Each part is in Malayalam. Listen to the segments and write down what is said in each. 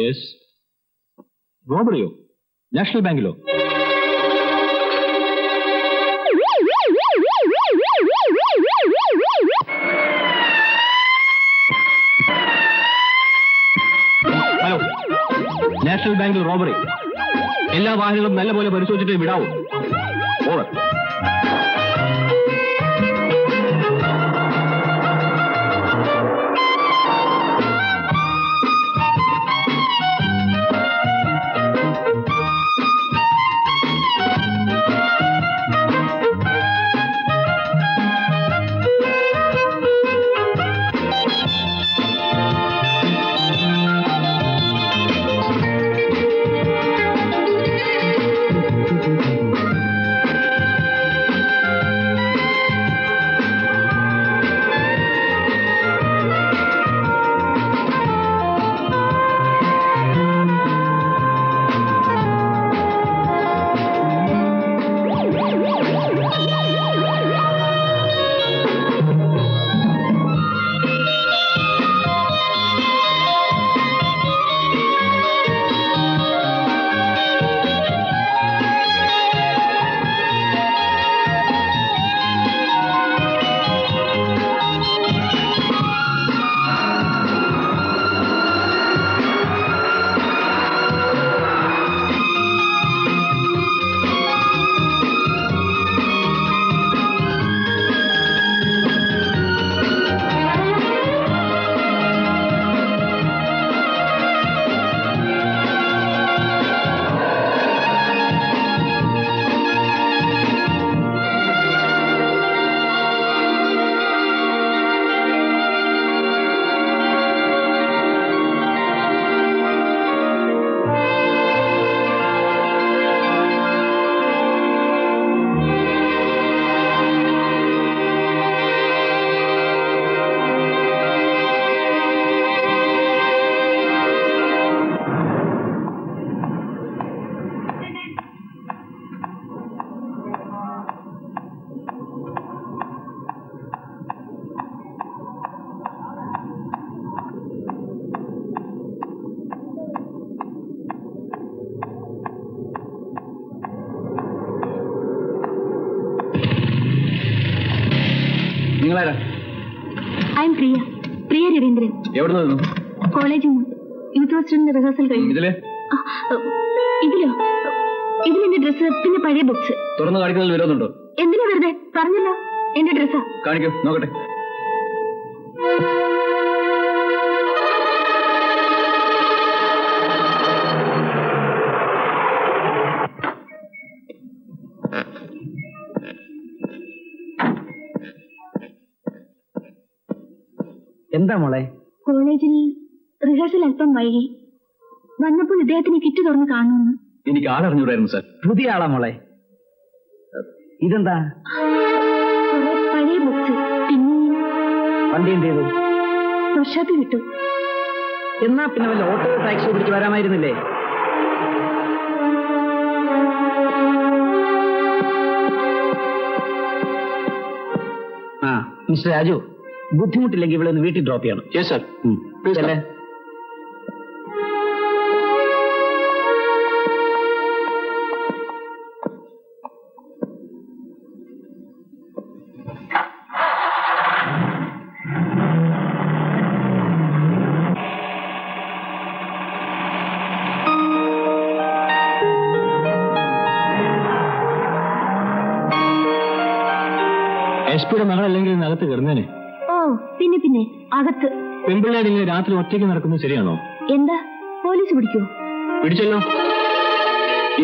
യെസ്. റോബറിയോ? നാഷണൽ ബാങ്കിലോ? ഹലോ, നാഷണൽ ബാങ്കിൽ റോബറി. എല്ലാ വാഹനങ്ങളും നല്ലപോലെ പരിശോധിച്ചിട്ട് വിടാവൂ. Over. I'm Priya. Priya Ravindran. എവിടുന്ന് വന്നു? കോളേജിൽ നിന്ന്. യൂത്ത് ഫെസ്റ്റിന്റെ റിഹേഴ്സൽ കഴിഞ്ഞു. ഇതിലോ? ഇതിലെന്റെ ഡ്രസ്സ്, പിന്നെ പഴയ ബുക്സ്. തുറന്നു കാണിക്കുന്നതിൽ വിരോധമുണ്ടോ? എന്തിനാ വെറുതെ? പറഞ്ഞല്ലോ, എന്റെ ഡ്രസ്സാ. കാണിക്കൂ, നോക്കട്ടെ. എന്താ മോളെ? കോളേജിൽ റിഹേഴ്സൽ അല്പം വൈകി. വന്നപ്പോൾ ഇദ്ദേഹത്തിന് കിറ്റ് തുറന്ന് കാണുമെന്ന്. എനിക്ക് ആളറിഞ്ഞൂടായിരുന്നു സാർ. പുതിയ ആളാ മോളെ? ഇതെന്താ? പഴയ ബുക്സ്. പിന്നെ വണ്ടി എന്ത് ചെയ്തു? വർഷാപ്പ് കിട്ടും. എന്നാ പിന്നെ വല്ല ഓട്ടോ ടാക്സി പിടിച്ച് വരാമായിരുന്നില്ലേ? ആ മിസ്റ്റർ രാജു, ബുദ്ധിമുട്ടില്ലെങ്കിൽ ഇവിടെ ഒന്ന് വീട്ടിൽ ഡ്രോപ്പ് ചെയ്യണം. Yes sir. അല്ലേ? എസ്പിയുടെ മകളല്ലെങ്കിൽ അകത്ത് കിടന്നേനെ. ഓ പിന്നെ അകത്ത്. പെൺപിള്ളേരിങ്ങനെ രാത്രി ഒറ്റയ്ക്ക് നടക്കുന്നത് ശരിയാണോ? എന്താ, പോലീസ് പിടിക്കോ? പിടിച്ചല്ലോ.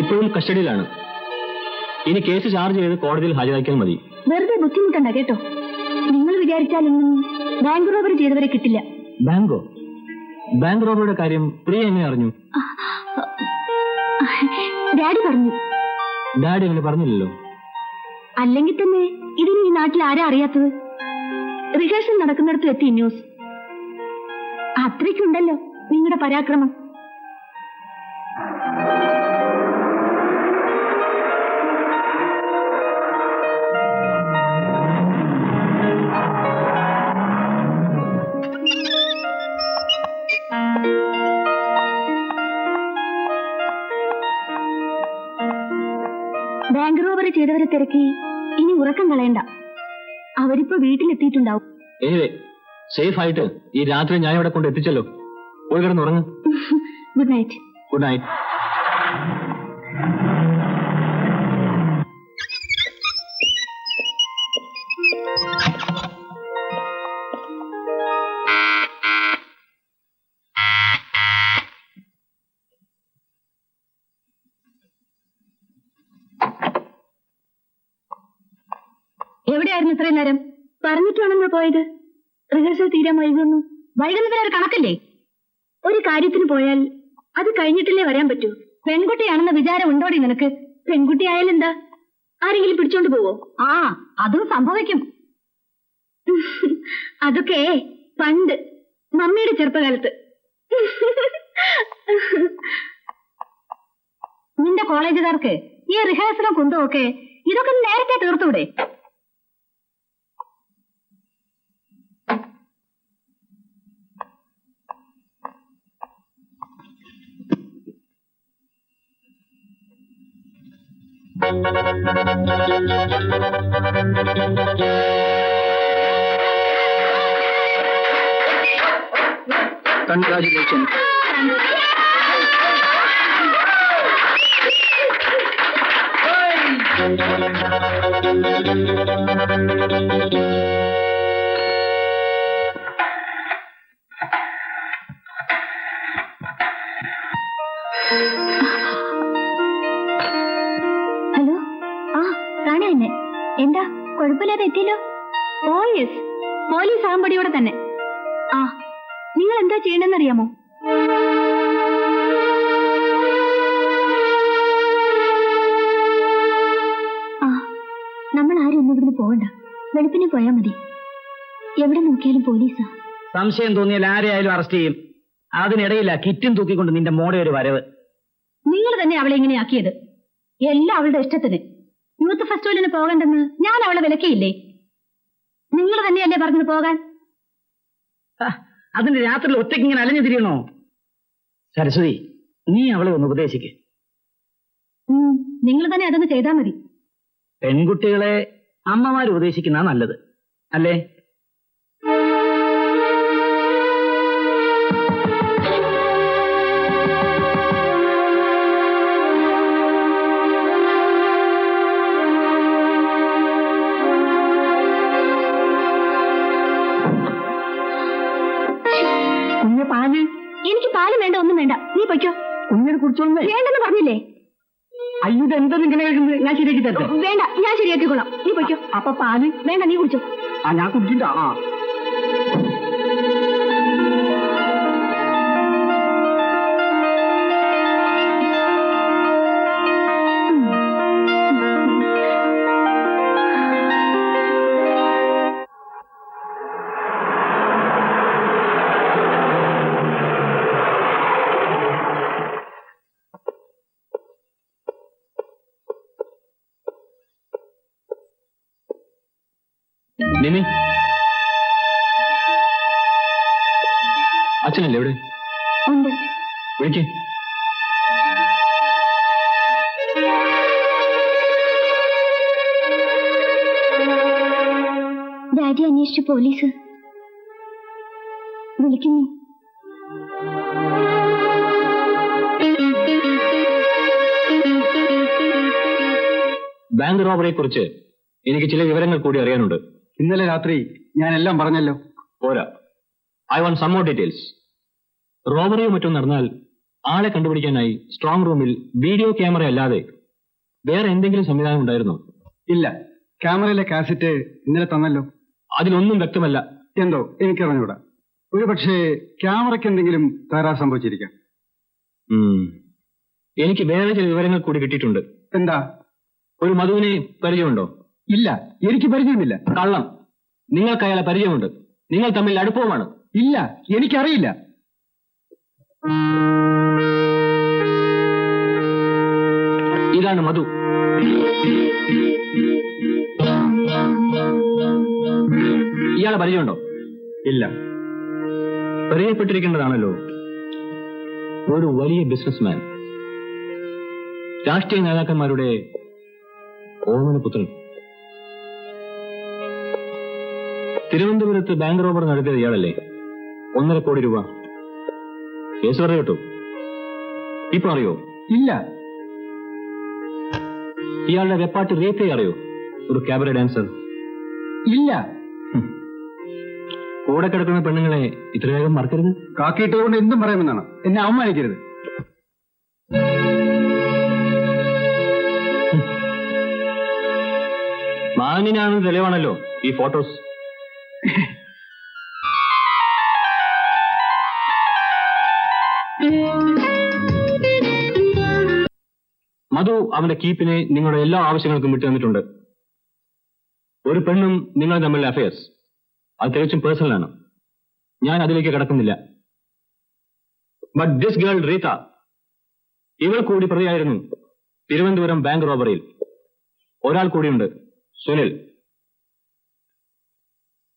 ഇപ്പോഴും കസ്റ്റഡിയിലാണ്. ഇനി കേസ് ചാർജ് ചെയ്ത് കോടതിയിൽ ഹാജരാക്കിയാൽ മതി. വെറുതെ ബുദ്ധിമുട്ടണ്ട കേട്ടോ. നിങ്ങൾ വിചാരിച്ചാലൊന്നും ബാങ്ക് റോബറി ചെയ്തവരെ കിട്ടില്ല. ബാങ്കോ? ബാങ്ക് റോബറിയുടെ കാര്യം പ്രിയ എങ്ങനെ അറിഞ്ഞു? ഡാഡി പറഞ്ഞു. ഡാഡി അങ്ങനെ പറഞ്ഞില്ലല്ലോ. അല്ലെങ്കിൽ തന്നെ ഇതിന് ഈ നാട്ടിൽ ആരാ അറിയാത്തത്? റിഹേഴ്സൽ നടക്കുന്നിടത്ത് എത്തി ന്യൂസ്. അത്രയ്ക്കുണ്ടല്ലോ നിങ്ങളുടെ പരാക്രമം. ബാങ്ക് റോബറി ചെയ്തവരെ തിരക്കി ഇനി ഉറക്കം കളയണ്ട. അവരിപ്പോ വീട്ടിലെത്തിയിട്ടുണ്ടാവും. എനിവേ സേഫ് ആയിട്ട് ഈ രാത്രി ഞാൻ ഇവിടെ കൊണ്ട് എത്തിച്ചല്ലോ. പോയി കിടന്നുറങ്ങ്. Good night. Good night. എവിടെയായിരുന്നു ഇത്രയും നേരം? പറഞ്ഞിട്ടാണെന്ന് പോയത്. റിഹേഴ്സൽ തീരാൻ വൈകുന്നു. വൈകുന്നതിന് ഒരു കണക്കല്ലേ? ഒരു കാര്യത്തിന് പോയാൽ അത് കഴിഞ്ഞിട്ടല്ലേ വരാൻ പറ്റൂ. പെൺകുട്ടിയാണെന്ന വിചാരം ഉണ്ടോടി നിനക്ക്? പെൺകുട്ടിയായാലും എന്താ, ആരെങ്കിലും പിടിച്ചോണ്ട് പോവോ? ആ, അതും സംഭവിക്കും. അതൊക്കെ പണ്ട് മമ്മിയുടെ ചെറുപ്പകാലത്ത്. നിന്റെ കോളേജുകാർക്ക് ഈ റിഹേഴ്സലും കുന്തവും ഒക്കെ ഇതൊക്കെ നേരത്തെ തീർത്തൂടെ? Congratulations. ഹലോ, ആ കാണാ എന്നെ. എന്താ കുഴപ്പമില്ലാതെ എത്തിയല്ലോ? ഓ യെസ്, പോലീസ് ആകുമ്പടിയോടെ തന്നെ. ആ, നിങ്ങൾ എന്താ ചെയ്യണമെന്നറിയാമോ? ആ, നമ്മൾ ആരും ഒന്നും ഇവിടുന്ന് പോകണ്ട. വെളുപ്പിന് പോയാൽ മതി. എവിടെ നോക്കിയാലും പോലീസാ. സംശയം തോന്നിയാൽ ആരെയായാലും അറസ്റ്റ് ചെയ്യും. അതിനിടയില്ല കിറ്റും തൂക്കിക്കൊണ്ട് നിന്റെ മോടെ ഒരു വരവ്. നിങ്ങൾ തന്നെ അവളെ ഇങ്ങനെ ആക്കിയത്. എല്ലാം അവളുടെ ഇഷ്ടത്തിന്. യൂത്ത് ഫെസ്റ്റിവലിന് പോകണ്ടെന്ന് ഞാൻ അവളെ വിലക്കിയില്ലേ? നിങ്ങൾ തന്നെയല്ലേ പറഞ്ഞത് പോകാൻ? അതിന് രാത്രിയിൽ ഒറ്റയ്ക്ക് ഇങ്ങനെ അലഞ്ഞു തിരിയണോ? സരസ്വതി, നീ അവളെ ഒന്ന് ഉപദേശിക്ക്. നിങ്ങൾ തന്നെ അതൊന്ന് ചെയ്താൽ മതി. പെൺകുട്ടികളെ അമ്മമാർ ഉപദേശിക്കുന്ന നല്ലത് അല്ലേ? പാല്? എനിക്ക് പാല് വേണ്ട, ഒന്നും വേണ്ട. നീ പൊയ്ക്കോ. കുഞ്ഞിനെ കുടിച്ചോണ്ടേ വേണ്ടെന്ന് പറഞ്ഞില്ലേ? അയ്യോ, എന്താ ഇങ്ങനെ കഴിക്കുന്നത്? ഞാൻ ശരിയാക്കി തരട്ടെ? വേണ്ട, ഞാൻ ശരിയാക്കിക്കൊള്ളാം. നീ പൊയ്ക്കോ. അപ്പൊ പാല് വേണ്ട, നീ കുടിച്ചോ. ആ, ഞാൻ കുടിച്ചിട്ടാ. ആ, നിമി, അച്ഛനല്ലേ ഇവിടെ? ഉണ്ട്. വിളിക്കേ. ഡാഡി അന്വേഷിച്ചു പോലീസ് വിളിക്കുന്നു. ബാങ്ക് റോബറിയെ കുറിച്ച് എനിക്ക് ചില വിവരങ്ങൾ കൂടി അറിയാനുണ്ട്. ഇന്നലെ രാത്രി ഞാൻ എല്ലാം പറഞ്ഞല്ലോ. പോരാ, I want some more details. റോബറിയോ മറ്റും നടന്നാൽ ആളെ കണ്ടുപിടിക്കാനായി സ്ട്രോങ് റൂമിൽ വീഡിയോ ക്യാമറ അല്ലാതെ വേറെ എന്തെങ്കിലും സംവിധാനം ഉണ്ടായിരുന്നോ? ഇല്ല, ക്യാമറയിലെ കാസറ്റ് ഇന്നലെ തന്നല്ലോ. അതിലൊന്നും വ്യക്തമല്ല. എന്തോ എനിക്കറിഞ്ഞൂടാ. ഒരു പക്ഷേ ക്യാമറയ്ക്ക് എന്തെങ്കിലും തകരാർ സംഭവിച്ചിരിക്കാം. എനിക്ക് വേറെ ചില വിവരങ്ങൾ കൂടി കിട്ടിയിട്ടുണ്ട്. എന്താ? ഒരു മധുവിനെ പരിചയമുണ്ടോ? ഇല്ല, എനിക്ക് പരിചയമില്ല. കള്ളം. നിങ്ങൾക്ക് അയാളെ പരിചയമുണ്ട്. നിങ്ങൾ തമ്മിൽ അടുപ്പവുമാണ്. ഇല്ല, എനിക്കറിയില്ല. ഇതാണ് മധു. ഇയാളെ പരിചയമുണ്ടോ? ഇല്ല. പരിചയപ്പെട്ടിരിക്കേണ്ടതാണല്ലോ. ഒരു വലിയ ബിസിനസ്മാൻ, രാഷ്ട്രീയ നേതാക്കന്മാരുടെ ഓമനപുത്രൻ. തിരുവനന്തപുരത്ത് ബാങ്ക് റോബറി നടത്തിയത് ഇയാളല്ലേ? 1.5 കോടി രൂപ. കേസ് പറഞ്ഞു കേട്ടോ? ഇപ്പൊ അറിയോ? ഇല്ല. ഇയാളുടെ വെപ്പാട്ട് റീത്തയെ അറിയോ? ഒരു ക്യാബറ ഡാൻസർ. ഇല്ല. കൂടെ കിടക്കുന്ന പെണ്ണുങ്ങളെ ഇത്ര വേഗം മറക്കരുത്. കാക്കിയിട്ടതുകൊണ്ട് എന്തും പറയാമെന്നാണ്. എന്നെ അവമാനിക്കരുത്. മാന്യനാണെന്ന് തെളിവാണല്ലോ ഈ ഫോട്ടോസ്. മധു അവന്റെ കീപ്പിനെ നിങ്ങളുടെ എല്ലാ ആവശ്യങ്ങൾക്കും വിട്ടു തന്നിട്ടുണ്ട്. ഒരു പെണ്ണും നിങ്ങൾ തമ്മിലുള്ള അഫയേഴ്സ് അത് തികച്ചും പേഴ്സണലാണ്. ഞാൻ അതിലേക്ക് കടക്കുന്നില്ല. ബട്ട് ദിസ് ഗേൾ റീത്ത, ഇവൾ കൂടി പ്രതിയായിരുന്നു തിരുവനന്തപുരം ബാങ്ക് റോബറിയിൽ. ഒരാൾ കൂടിയുണ്ട്, സുനിൽ.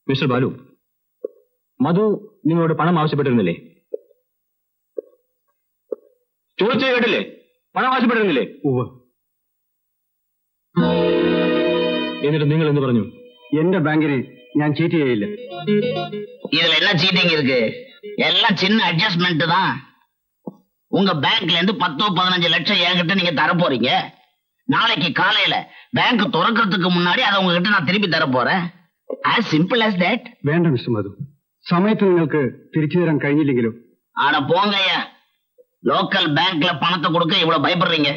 മിസ്റ്റർ ബാലു, മധു നിങ്ങളോട് പണം ആവശ്യപ്പെട്ടിരുന്നില്ലേ? ചോദിച്ചു കേട്ടില്ലേ? പണം ആവശ്യപ്പെട്ടിരുന്നില്ലേ? എന്നിട്ട് നിങ്ങൾ എന്ത് പറഞ്ഞു? എന്റെ ബാങ്കിനെ ഞാൻ ചീറ്റ് ചെയ്യില്ല. இதுல என்ன சீட்டிங் இருக்கு? எல்லாம் சின்ன அட்ஜஸ்ட்மெண்ட் தான். உங்க பேங்க்ல இருந்து 10-15 லட்சம் என்கிட்ட நீங்க தர போறீங்க. நாளைக்கு காலையில பேங்க் திறக்கிறதுக்கு முன்னாடி அதை உங்ககிட்ட நான் திருப்பி தர போறேன். as simple as that. വേണ്ട മിസ്റ്റർ മധു, സമയത്ത് നിങ്ങൾക്ക് തിരിച്ചു തരാൻ കഴിഞ്ഞില്ലെങ്കിലോ? ஆட போங்கய்யா. லோக்கல் பேங்க்ல பணத்தை கொடுக்க இவ்வளவு பயப்படுறீங்க.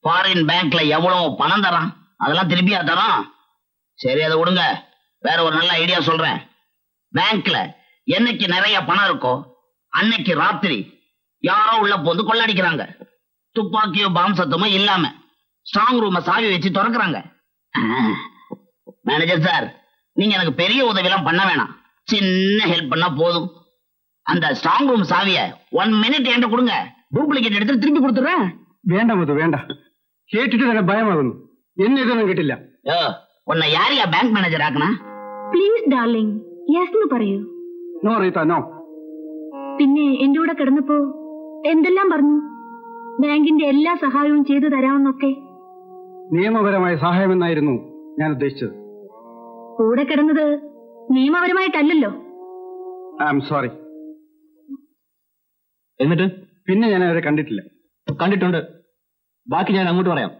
ஃபாரின் பேங்க்ல எவ்வளவு பணம் தரான், அதெல்லாம் திருப்பியா தரோம். சரி, அதை விடுங்க. வேற ஒரு நல்ல ஐடியா சொல்றேன். பேங்க்ல என்னைக்கு நிறைய பணம் இருக்கோ அன்னைக்கு ராத்திரி யாரோ உள்ள போந்து கொள்ளடிக்கிறாங்க. துப்பாக்கியோ பாம் சத்தமோ இல்லாம ஸ்ட்ராங் ரூம சாவி வச்சு திறக்கிறாங்க. மேனேஜர் சார், நீங்க எனக்கு பெரிய உதவியெல்லாம் பண்ண வேணாம். சின்ன ஹெல்ப் பண்ணா போதும். அந்த ஸ்ட்ராங் ரூம் சாவிய 1 மினிட் என்கிட்ட கொடுங்க. ഡ്യൂപ്ലിക്കേറ്റ് എടുത്ത് തിരിച്ചു കൊടുത്തുറേൻ. വേണ്ട മധു, വേണ്ട. കേട്ടിട്ട് തന്നെ ഭയമാകുന്നു. എന്നെ ഇതൊന്നും കിട്ടില്ല. ഉന്നെ യാരിയാ ബാങ്ക് മാനേജർ ആക്കണ? പ്ലീസ് ഡാർലിംഗ്, യെസ് എന്ന് പറയൂ. No Rita, no. പിന്നെ എന്റെ കൂടെ കിടന്നപ്പോ എന്തെല്ലാം പറഞ്ഞു? ബാങ്കിന്റെ എല്ലാ സഹായവും ചെയ്തു തരാമെന്നൊക്കെ. നിയമപരമായ സഹായമെന്നായിരുന്നു ഞാൻ ഉദ്ദേശിച്ചത്. കൂടെ കിടന്നത് നിയമപരമായിട്ടല്ലല്ലോ. I am sorry. എന്നിട്ട് പിന്നെ ഞാൻ അവരെ കണ്ടിട്ടില്ല. കണ്ടിട്ടുണ്ട്. ബാക്കി ഞാൻ അങ്ങോട്ട് പറയാം.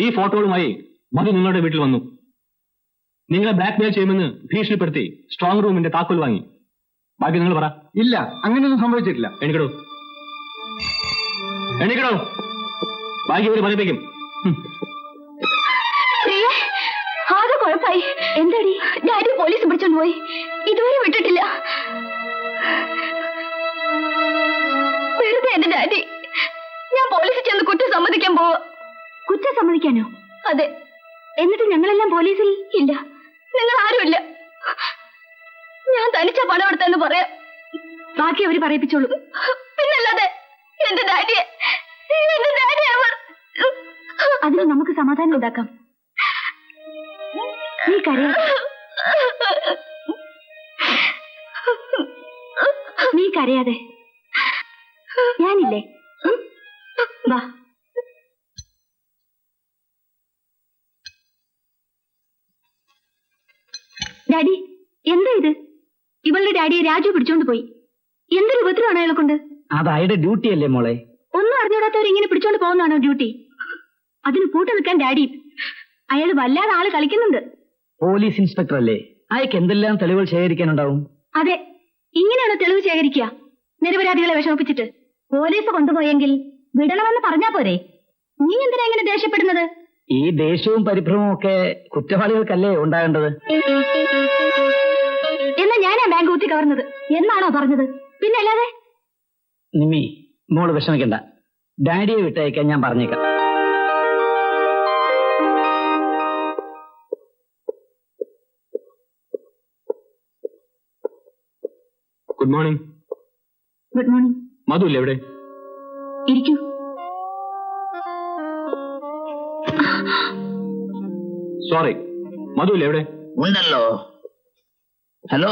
ഈ ഫോട്ടോകളുമായി മധു നിങ്ങളുടെ വീട്ടിൽ വന്നു. നിങ്ങളെ ബ്ലാക്ക്മെയിൽ ചെയ്യുമെന്ന് ഭീഷണിപ്പെടുത്തി സ്ട്രോങ് റൂമിന്റെ താക്കോൽ വാങ്ങി. ബാക്കി നിങ്ങൾ പറ. ഇല്ല, അങ്ങനെയൊന്നും സംഭവിച്ചിട്ടില്ല. എണിക്കടോ, എണിക്കടോ. ബാക്കി ഇവര് പറയിപ്പിക്കും. ആകെ കുഴപ്പമായി. എന്താടി? ഡാഡി പോലീസ് പിടിച്ചോണ്ട് പോയി. ഇതുവരെ വിട്ടിട്ടില്ല. വെറുതെ എന്റെ ഡാഡി. ഞാൻ പോലീസിൽ ചെന്ന് കുറ്റം സമ്മതിക്കാൻ പോവാ. കുറ്റം സമ്മതിക്കാനോ? അതെ. എന്നിട്ട് ഞങ്ങളെല്ലാം പോലീസിൽ ഇല്ല. നിങ്ങൾ ആരുമില്ല. ഞാൻ തനിച്ച പണം എടുത്തെന്ന് പറയാം. ബാക്കി അവര് പറയിപ്പിച്ചോളൂ. പിന്നല്ലാതെ എന്റെ ഡാഡിയെ അവർ. അതിന് നമുക്ക് സമാധാനം ഉണ്ടാക്കാം. നീ കരയാതെ. നീ കരയാതെ. ഞാനില്ലേ? വാ. ഡാഡി, എന്താ ഇത്? ഇവളുടെ ഡാഡിയെ രാജു പിടിച്ചോണ്ട് പോയി. എന്തൊരു ഉപദ്രവമാണ് അയാളെ കൊണ്ട്. അത് അയാളുടെ ഡ്യൂട്ടി അല്ലേ മോളെ? ഒന്നും അറിഞ്ഞൂടാത്തവർ ഇങ്ങനെ പിടിച്ചോണ്ട് പോകുന്നതാണോ ഡ്യൂട്ടി? അതിന് കൂട്ടു നിൽക്കാൻ ഡാഡി. അയാൾ വല്ലാതെ ആള് കളിക്കുന്നുണ്ട്. പോലീസ് ഇൻസ്പെക്ടർ അല്ലേ? അയാൾക്ക് എന്തെല്ലാം തെളിവുകൾ ശേഖരിക്കാനുണ്ടാവും? അതെ, ഇങ്ങനെയാണോ തെളിവ് ശേഖരിക്കുക? നിരപരാധികളെ വിഷമിപ്പിച്ചിട്ട് പോലീസ് കൊണ്ടുപോയെങ്കിൽ വിടണമെന്ന് പറഞ്ഞാ പോരെ? നീ എന്തിനാ ഇങ്ങനെ ദേഷ്യപ്പെടുന്നത്? ഈ ദേഷ്യവും പരിഭ്രമവും ഒക്കെ കുറ്റവാളികൾക്കല്ലേ ഉണ്ടാകേണ്ടത്? എന്നാ ഞാനാ ബാങ്ക് ഊത്തി കവർന്നത് എന്നാണോ പറഞ്ഞത്? പിന്നല്ലാതെ. നിമ്മി, മോള് വിഷമിക്കണ്ട. ഡാഡിയെ വിട്ടയക്കാൻ ഞാൻ പറഞ്ഞേക്കാം. Good morning. Good morning. Madhu ഇല്ലേ എവിടെ? ഇരിക്കൂ. സോറി, മധു ഇല്ലേ എവിടെ? ഉണ്ടല്ലോ. Hello,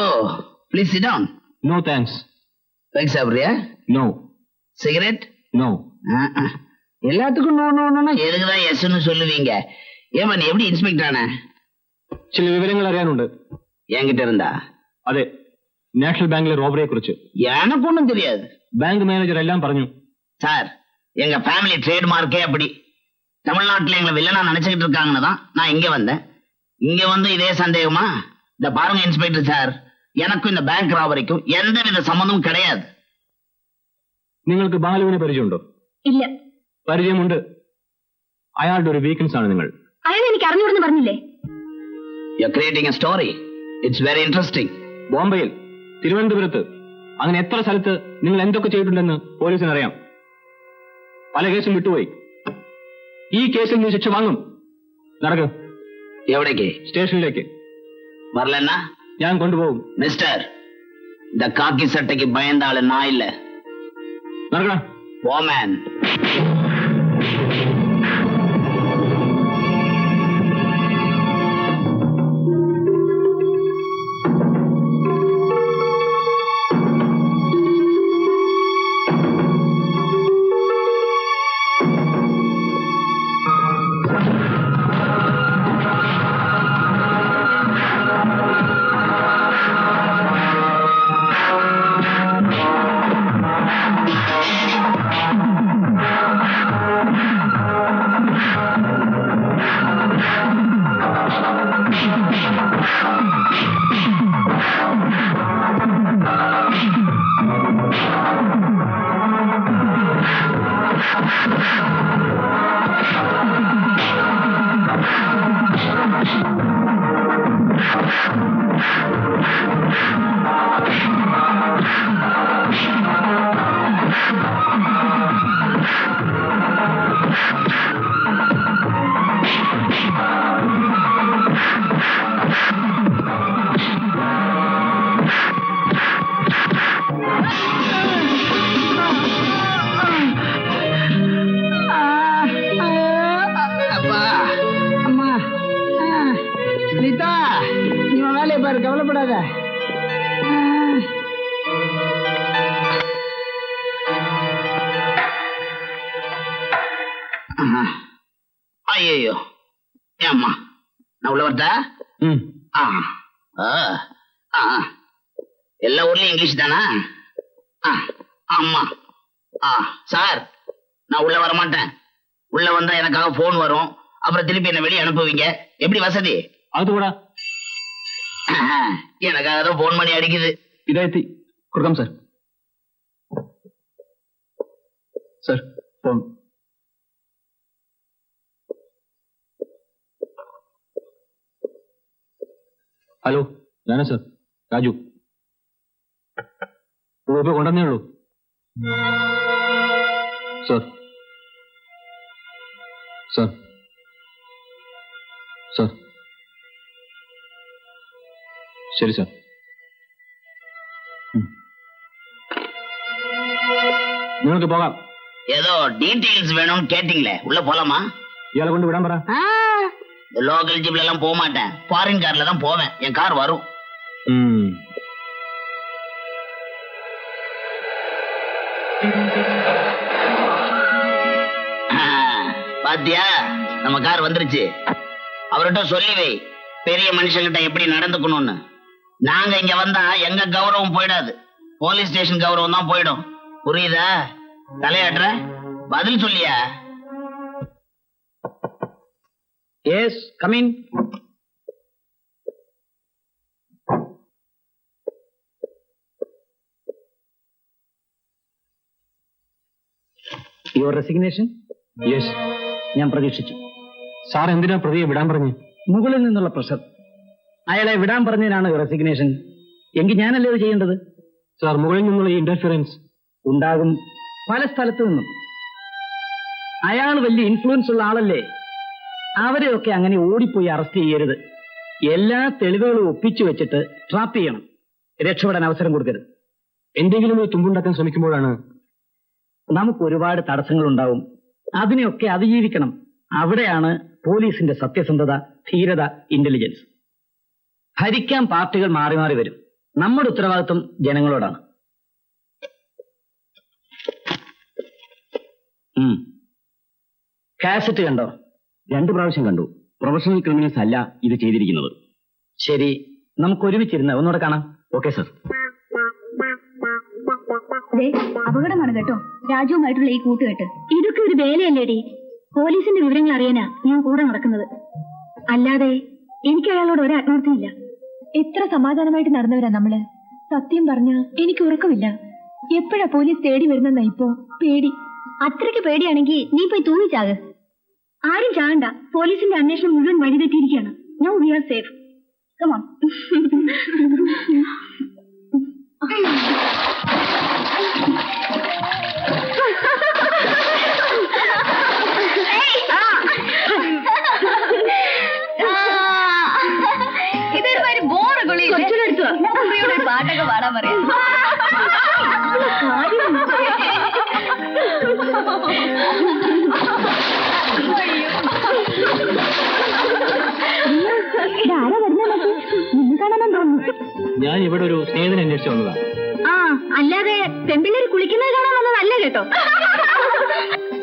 please sit down. No thanks. பைக் சாப்பிடுறியா? நோ. சிகரெட்? நோ. எல்லாத்துக்கும் நோ நோ நோ. எதுக்குதான் எஸ்ன்னு சொல்லுவீங்க? ஏமா நீ எப்படி இன்ஸ்பெக்டர் ஆன? ചില വിവരങ്ങൾ അറിയാനുണ്ട്. என்கிட்ட இருந்தா? അതെ, നാഷണൽ ബാങ്കിലെ റോബറിയെ കുറിച്ച്. எனக்கு ஒண்ணும் தெரியாது. ബാങ്ക് മാനേജർ എല്ലാം പറഞ്ഞു. சார், எங்க ஃபேமிலி ட்ரேட்மார்க்கே அப்படி. தமிழ்நாட்டுல எங்களை வில்லனா நினைச்சுக்கிட்டு இருக்காங்கன்னு தான் நான் இங்க வந்தேன். இங்க வந்து இதே சந்தேகமா? இந்த பாருங்க இன்ஸ்பெக்டர் சார், எனக்கும் இந்த பேங்க் ராபரிக்கும் எந்தவித சம்பந்தமும் கிடையாது. നിങ്ങൾക്ക് ബാലുവിനെ പരിചയമുണ്ടോ? ഇല്ല. പരിചയമുണ്ട്. അയാളുടെ ഒരു വീക്ക്നെസ് ആണ് നിങ്ങൾ. അയാൾ എനിക്ക് അറിഞ്ഞുകൊണ്ടെന്ന് പറഞ്ഞില്ലേ? You're creating a story. It's very interesting. ബോംബെയിൽ, തിരുവനന്തപുരത്ത്, അങ്ങനെ എത്ര സ്ഥലത്ത് നിങ്ങൾ എന്തൊക്കെ ചെയ്തിട്ടുണ്ടെന്ന് പോലീസിന് അറിയാം. പല കേസും വിട്ടുപോയി. ഈ കേസിൽ നീ ശിക്ഷ വാങ്ങും. നടക്ക്. എവിടേക്ക്? സ്റ്റേഷനിലേക്ക്. வரலன்னா ഞാൻ കൊണ്ടുപോകും. மிஸ்டர், இந்த காக்கி சட்டைக்கு பயந்த ஆளு நான் இல்ல. നടക്കണം. போமேன். கவலைப்படாத. ஐயோ ஏம்மா, நான் உள்ள வரட்டா? எல்லா ஊர்லயும் இங்கிலீஷ் தானா? ஆமா. சார், நான் உள்ள வர மாட்டேன். உள்ள வந்தா எனக்காக போன் வரும். அப்புறம் திருப்பி என்ன வெளியே அனுப்புவீங்க. எப்படி வசதி? அது கூட எனக்காக தான் போன் பண்ணி அடிக்குது. ഇതെത്തി കൊടുക്കാം സാർ. Sir phone. ഹലോ, ഞാനാ സാർ, രാജു. ഇപ്പൊ കൊണ്ടുവന്നേ ഉള്ളൂ സാർ. സാർ സാർ ശരി സാർ. നിങ്ങൾക്ക് പോകാം. ஏதோ டீடைல்ஸ் வேணும்னு கேட்டீங்களே, உள்ள போலாமா? ഇയാളെ കൊണ്ട് വിടാൻ പറ. லோக்கல் ஜிப்ல எல்லாம் போக மாட்டேன். ஃபாரின் கார்ல தான் போவேன். என் கார் வரும். பாத்தியா, நம்ம கார் வந்துருச்சு. அவர்கிட்ட சொல்லி வை, பெரிய மனுஷங்கிட்ட எப்படி நடந்துக்கணும்னு. நாங்க இங்க வந்தா எங்க கௌரவம் போயிடாது, போலீஸ் ஸ்டேஷன் கௌரவம் தான் போயிடும். புரியுதா? தலையாடுற, பதில் சொல்லியா? Yes, come in. Your resignation? Yes. ഞാൻ പ്രതീക്ഷിച്ചു. സാർ എന്തിനാ പ്രതിയെ വിടാൻ പറഞ്ഞു? മുകളിൽ നിന്നുള്ള പ്രഷർ. അയാളെ വിടാൻ പറഞ്ഞതിനാണ് റെസിഗ്നേഷൻ. എങ്കിൽ ഞാനല്ലേ അത് ചെയ്യേണ്ടത്? സാർ, മുകളിൽ നിന്നുള്ള ഈ ഇന്റർഫിയറൻസ് ഉണ്ടാകും, പല സ്ഥലത്തു നിന്നും. അയാൾ വലിയ ഇൻഫ്ലുവൻസ് ഉള്ള ആളല്ലേ. അവരെയൊക്കെ അങ്ങനെ ഓടിപ്പോയി അറസ്റ്റ് ചെയ്യരുത്. എല്ലാ തെളിവുകളും ഒപ്പിച്ചു വെച്ചിട്ട് ട്രാപ്പ് ചെയ്യണം. രക്ഷപ്പെടാൻ അവസരം കൊടുക്കരുത്. എന്തെങ്കിലും ഒരു തുമ്പുണ്ടാക്കാൻ ശ്രമിക്കുമ്പോഴാണ് നമുക്ക് ഒരുപാട് തടസ്സങ്ങൾ ഉണ്ടാവും. അതിനെയൊക്കെ അതിജീവിക്കണം. അവിടെയാണ് പോലീസിന്റെ സത്യസന്ധത, ധീരത, ഇന്റലിജൻസ്. ഭരിക്കാൻ പാർട്ടികൾ മാറി മാറി വരും. നമ്മുടെ ഉത്തരവാദിത്വം ജനങ്ങളോടാണ്. കാസറ്റ് കണ്ടോ? 2 പ്രാവശ്യം കണ്ടു. പ്രൊഫഷണൽ ക്രിമിനൽസ് അല്ല ഇത് ചെയ്തിരിക്കുന്നത്. ശരി, നമുക്ക് ഒരുമിച്ചിരുന്ന് ഒന്നുകൂടെ കാണാം. Okay sir. അപകടമാണ് കേട്ടോ രാജുവുമായിട്ടുള്ള ഈ കൂട്ടുകെട്ട്. ഇതൊക്കെ ഒരു വേലയല്ലേടി. പോലീസിന്റെ വിവരങ്ങൾ അറിയാനാ ഞാൻ കൂടെ നടക്കുന്നത്. അല്ലാതെ എനിക്ക് അയാളോട് ഒരു ആത്മാർത്ഥമില്ല. എത്ര സമാധാനമായിട്ട് നടന്നവരാ നമ്മള്. സത്യം പറഞ്ഞ എനിക്ക് ഉറക്കമില്ല. എപ്പോഴാ പോലീസ് തേടി വരുന്നെന്നാ ഇപ്പോ പേടി. അത്രയ്ക്ക് പേടിയാണെങ്കിൽ നീ പോയി തൂങ്ങിച്ചാക്. ആരും ചാകണ്ട. പോലീസിന്റെ അന്വേഷണം മുഴുവൻ വഴിതെറ്റിയിരിക്കുകയാണ്. No we are safe. Come on. ഇതൊരു ബോറ് കുളി പാട്ടൊക്കെ പാടാൻ പറയാം. ഞാൻ ഇവിടെ ഒരു സ്നേഹിതനെ അന്വേഷിച്ചു വന്നതാ. ആ, അല്ലാതെ പെമ്പിള്ളേര് കുളിക്കുന്നത് കാണാൻ വന്നതല്ല കേട്ടോ.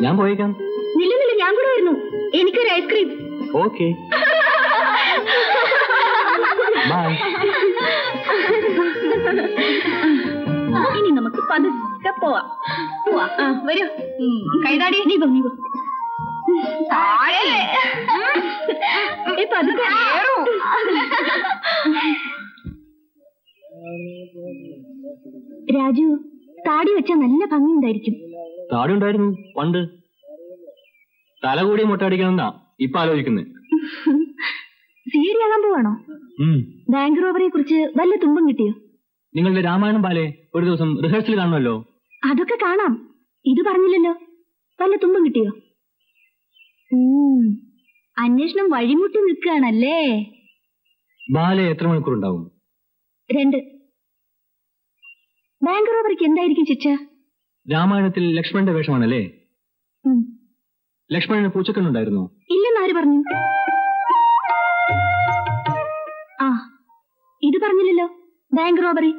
ഞാൻ പോയേക്കാം. നില്ല, ഞാൻ കൂടെ വരുന്നു. എനിക്കൊരു ഐസ്ക്രീം. Okay, by. ഇനി നമുക്ക് പതുക്കെ പോവാം. വരൂ. കൈതാടി. നീ പോ. പതുക്കെ. രാജു, താടി വെച്ചാൽ നല്ല ഭംഗിയുണ്ടായിരിക്കും. താടി ഉണ്ടായിരുന്നു പണ്ട്. തല കൂടി മുട്ടടിക്കണമെന്നാ ഇപ്പൊ ആലോചിക്കുന്നത്. സീരിയാകാൻ പോവാണോ? ബാങ്ക് റോബറിയെ കുറിച്ച് വല്ല തുമ്പം കിട്ടിയോ? നിങ്ങളുടെ രാമായണം ബാലെ ഒരു ദിവസം റിഹേഴ്സൽ കാണുമല്ലോ. അതൊക്കെ കാണാം. ഇത് പറഞ്ഞില്ലല്ലോ. വല്ല തുമ്പം കിട്ടിയോ? അന്വേഷണം വഴിമുട്ടി നിൽക്കുകയാണല്ലേ. ബാലെ എത്ര മണിക്കൂർ ഉണ്ടാവും? 2. ബാങ്ക് റോബറിക്ക് എന്തായിരിക്കും ശിക്ഷ? രാമായണത്തിൽ ലക്ഷ്മണന്റെ വേഷമാണല്ലേ? ലക്ഷ്മണന് പൂച്ചക്കണ്ണുണ്ടായിരുന്നോ? ഇല്ലെന്നാര് പറഞ്ഞു? ആ, ഇത് പറഞ്ഞില്ലല്ലോ. ബാങ്ക് റോബറി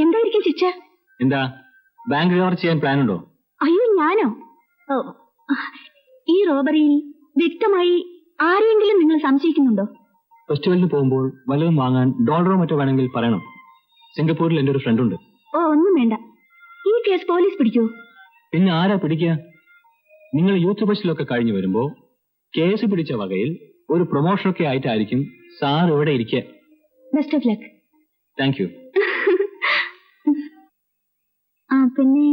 എന്തായിരിക്കും ശിക്ഷ? എന്താ ബാങ്ക് റോബർ ചെയ്യാൻ പ്ലാൻ ഉണ്ടോ? അയ്യോ, ഞാനോ? ഈ റോബറിയിൽ വ്യക്തമായി ആരെയെങ്കിലും നിങ്ങൾ സംശയിക്കുന്നുണ്ടോ? ഫെസ്റ്റിവലിന് പോകുമ്പോൾ വല്ലതും വാങ്ങാൻ ഡോളറോ മറ്റോ വേണമെങ്കിൽ പറയണം. സിംഗപ്പൂരിൽ എന്റെ ഒരു ഫ്രണ്ട് ഉണ്ട്. ഓ, ഒന്നും വേണ്ട. ഈ കേസ് പോലീസ് പിടിക്കൂ. പിന്നെ ആരാ പിടിക്കുക? നിങ്ങൾ യൂത്ത് ഫെസ്റ്റിലൊക്കെ കഴിഞ്ഞു വരുമ്പോ കേസ് പിടിച്ച വകയിൽ ഒരു പ്രൊമോഷനൊക്കെ ആയിട്ടായിരിക്കും സാർ ഇവിടെ ഇരിക്കുക. Best of luck. Thank you. ആ, പിന്നെ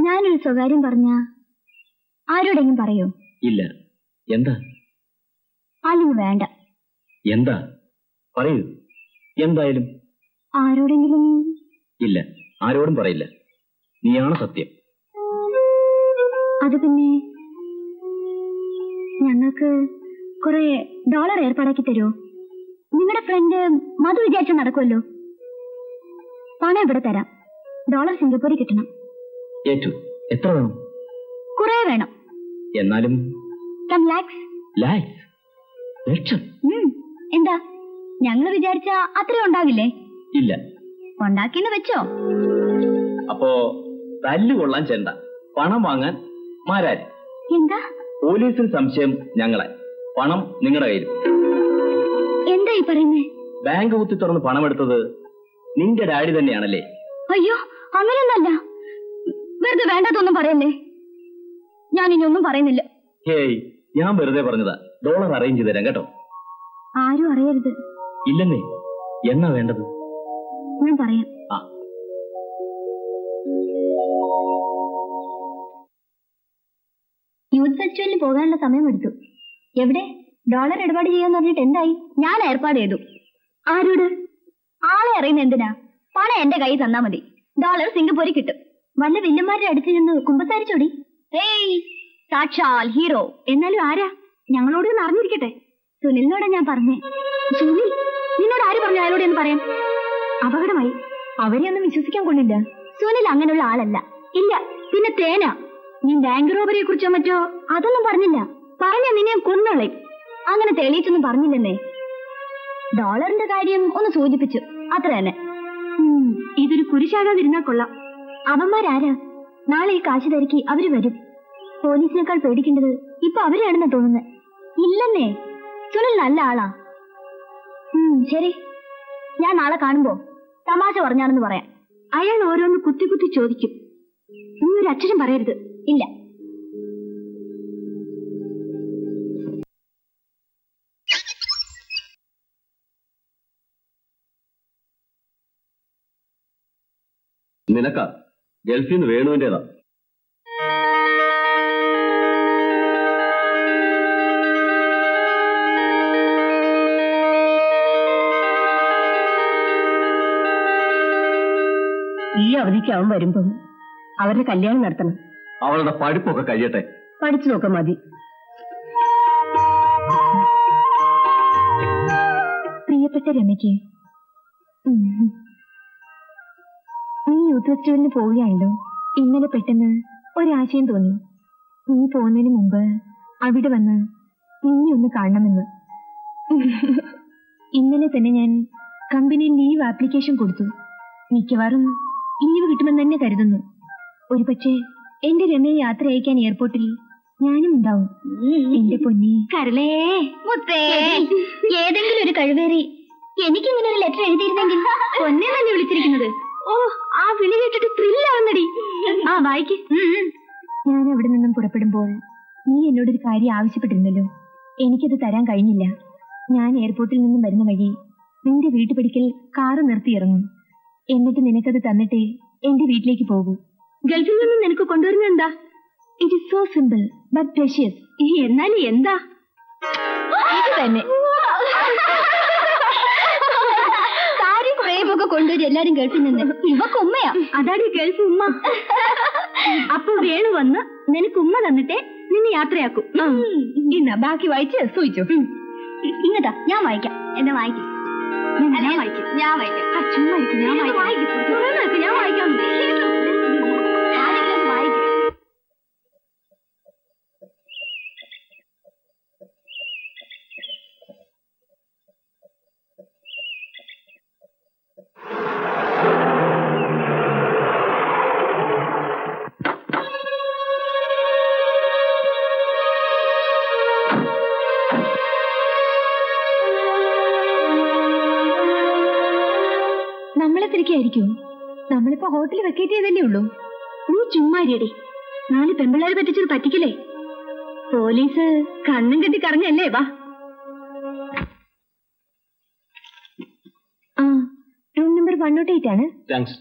ഞാനൊരു സ്വകാര്യം പറഞ്ഞ ആരോടെങ്കിലും പറയോ? ഇല്ല. എന്താ? അല്ലെങ്കിൽ വേണ്ട. എന്താ പറയൂ. എന്തായാലും ആരോടെങ്കിലും? ഇല്ല, ആരോടും പറയില്ല. നീയാണ് സത്യം. അത് പിന്നെ ഞങ്ങൾക്ക് കുറെ ഡോളർ ഏർപ്പാടാക്കി തരുമോ? നിങ്ങളുടെ ഫ്രണ്ട് മധു വിചാരിച്ച നടക്കുമല്ലോ. പണം ഇവിടെ തരാം. ഡോളർ സിംഗപ്പൂരിൽ കിട്ടണം. ഏറ്റു. എത്ര വേണം? കുറെ വേണം. എന്നാലും 10 lakhs. ലക്ഷം? എന്താ, ഞങ്ങൾ വിചാരിച്ച അത്രയും ഉണ്ടാവില്ലേ? ഇല്ല. ഉണ്ടാക്കിന്ന് വെച്ചോ. അപ്പോ തല്ലുകൊള്ളാൻ ചെണ്ട, പണം വാങ്ങാൻ മാരാരി. എന്താ? പോലീസിന് സംശയം ഞങ്ങളെ, പണം നിങ്ങളുടെ കയ്യിൽ. എന്താ ഈ പറയുന്നേ? ബാങ്ക് കുത്തി തുറന്ന് പണമെടുത്തത് നിന്റെ ഡാഡി തന്നെയാണല്ലേ? അയ്യോ, അങ്ങനെയൊന്നല്ല. വെറുതെ വേണ്ടാത്തൊന്നും പറയല്ലേ. ഞാൻ ഇനി ഒന്നും പറയുന്നില്ല. ഹേയ്, ഞാൻ വെറുതെ പറഞ്ഞതാ. ഡോളർ അറേഞ്ച് ചെയ്ത് തരാം കേട്ടോ. ആരും അറിയരുത്. ഇല്ലെന്നേ. എന്നാ വേണ്ടത്? ഞാൻ പറയാം. ആ, യൂത്ത് ഫെസ്റ്റിവലിന് പോകാനുള്ള സമയമെടുത്തു. എവിടെ? ഡോളർ ഇടപാട് ചെയ്യാന്ന് പറഞ്ഞിട്ട് എന്തായി? ഞാൻ ഏർപ്പാട് ചെയ്തു. ആരോട്? ആളെ അറിയുന്ന എന്തിനാ? പണം എന്റെ കൈ തന്നാ മതി. ഡോളർ സിംഗപ്പൂരിൽ കിട്ടും. വല്ല വില്ലന്മാരുടെ അടുത്ത് നിന്ന് കുമ്പസാരിച്ചോടി. ഏയ്, സാക്ഷാൽ ഹീറോ. എന്നാലും ആരാ? ഞങ്ങളോട് ഒന്ന് അറിഞ്ഞിരിക്കട്ടെ. സുനിലിനോടാ ഞാൻ പറഞ്ഞേ. സുനിൽ, നിന്നോട് ആര് പറഞ്ഞു അയാളോട് എന്ന് പറയാൻ? അപകടമായി. അവരെ ഒന്നും വിശ്വസിക്കാൻ കൊള്ളില്ല. സുനിൽ അങ്ങനെയുള്ള ആളല്ല. ഇല്ല, പിന്നെ തേന. നീ ബാങ്ക് റോബറിയെ കുറിച്ചോ മറ്റോ അതൊന്നും പറഞ്ഞില്ല. പറഞ്ഞ നിന്നെ കൊന്നോളെ. അങ്ങനെ തെളിയിച്ചൊന്നും പറഞ്ഞില്ലെന്നേ. ഡോളറിന്റെ കാര്യം ഒന്ന് സൂചിപ്പിച്ചു, അത്ര തന്നെ. ഇതൊരു കുരിശാകാതിരുന്നാ കൊള്ളാം. അവന്മാരാരാ? നാളെ ഈ കാശ് തിരക്കി അവര് വരും. പോലീസിനേക്കാൾ പേടിക്കേണ്ടത് ഇപ്പൊ അവരെയാണെന്ന് തോന്നുന്നത്. ഇല്ലെന്നേ, സുനിൽ നല്ല ആളാ. ശരി, ഞാൻ നാളെ കാണുമ്പോ തമാശ പറഞ്ഞാണെന്ന് പറയാം. അയാൾ ഓരോന്ന് കുത്തി കുത്തി ചോദിക്കും. നീ ഒരു അക്ഷരം പറയരുത്. ഇല്ല. നിനക്കാ ഗൾഫിൽ നിന്ന് വേണുവിൻ്റെതാ. ഈ അവധിക്ക് അവൻ വരുമ്പം അവരുടെ കല്യാണം നടത്തണം. അവളുടെ പഠിപ്പൊക്കെ കഴിയട്ടെ. പഠിച്ചു നോക്കാൻ മതി. പ്രിയപ്പെട്ട രമയ്ക്ക്, നീ യൂത്ത് ഫെസ്റ്റിവലിന് പോവുകയാണല്ലോ. ഇന്നലെ പെട്ടെന്ന് ഒരാശയം തോന്നി. നീ പോകുന്നതിന് മുമ്പ് അവിടെ വന്ന് നിന്നെ ഒന്ന് കാണണമെന്ന്. ഇന്നലെ തന്നെ ഞാൻ കമ്പനിയിൽ ലീവ് ആപ്ലിക്കേഷൻ കൊടുത്തു. മിക്കവാറും ലീവ് കിട്ടുമെന്ന് തന്നെ കരുതുന്നു. ഒരുപക്ഷെ എന്റെ രമയെ യാത്ര അയക്കാൻ എയർപോർട്ടിൽ ഞാനും ഉണ്ടാവും. എന്റെ പൊന്നി കരളേ മുത്തേ, ഏതെങ്കിലും ഒരു കഴിവേറി എനിക്കിങ്ങനെ ഒരു ലെറ്റർ എഴുതിയിരുന്നെങ്കിൽ. പൊന്നെ തന്നെ വിളിച്ചിരിക്കുന്നത്. ഓ, ആ വിളി കേട്ടിട്ട് ത്രില്ലാവുന്നടി. ആ വായിക്ക്. ഞാൻ അവിടെ നിന്നും പുറപ്പെടുമ്പോൾ നീ എന്നോടൊരു കാര്യം ആവശ്യപ്പെട്ടിരുന്നല്ലോ. എനിക്കത് തരാൻ കഴിഞ്ഞില്ല. ഞാൻ എയർപോർട്ടിൽ നിന്നും വരുന്ന വഴി നിന്റെ വീട്ടുപടിക്കൽ കാറ് നിർത്തി ഇറങ്ങും. എന്നിട്ട് നിനക്കത് തന്നിട്ടേ എന്റെ വീട്ടിലേക്ക് പോകൂ. ഗൾഫിൽ നിന്നും നിനക്ക് കൊണ്ടുവരുന്നത് എന്താ? It is so simple but precious. എന്നാലും എന്താ? ഇത് തന്നെ. സാരിയും ഫ്രെയിമൊക്കെ കൊണ്ടുവരും എല്ലാരും ഗൾഫിൽ നിന്ന്. ഇവക്ക് ഉമ്മയാ. അതാണ് ഗൾഫ് ഉമ്മ. അപ്പൊ വേണു വന്ന് നിനക്ക് ഉമ്മ തന്നിട്ടേ നിന്നെ യാത്രയാക്കും. ഇന്ന ബാക്കി വായിച്ച് സൂചിച്ചു. ഇങ്ങതാ, ഞാൻ വായിക്കാം. എന്നെ വായിക്കും. ഞാൻ വായിക്കാം. ചുമ്മാ ഇരിക്കും. ഞാൻ വായിക്കാം. ഞാൻ വായിക്കാം. നമ്മളെ തിരിക്കായിരിക്കും. നമ്മളിപ്പോ ഹോട്ടലിൽ വെക്കേറ്റ് ചെയ്തല്ലേ ഉള്ളൂ. നീ ചുമ്മാരിയടി. 4 പെമ്പിള്ളേരെ പറ്റിച്ചത് പറ്റിക്കില്ലേ? പോലീസ് കണ്ണും കെട്ടി കറങ്ങല്ലേ. വാ. ആ, റൂം നമ്പർ 108 ആണ്. താങ്ക്സ്.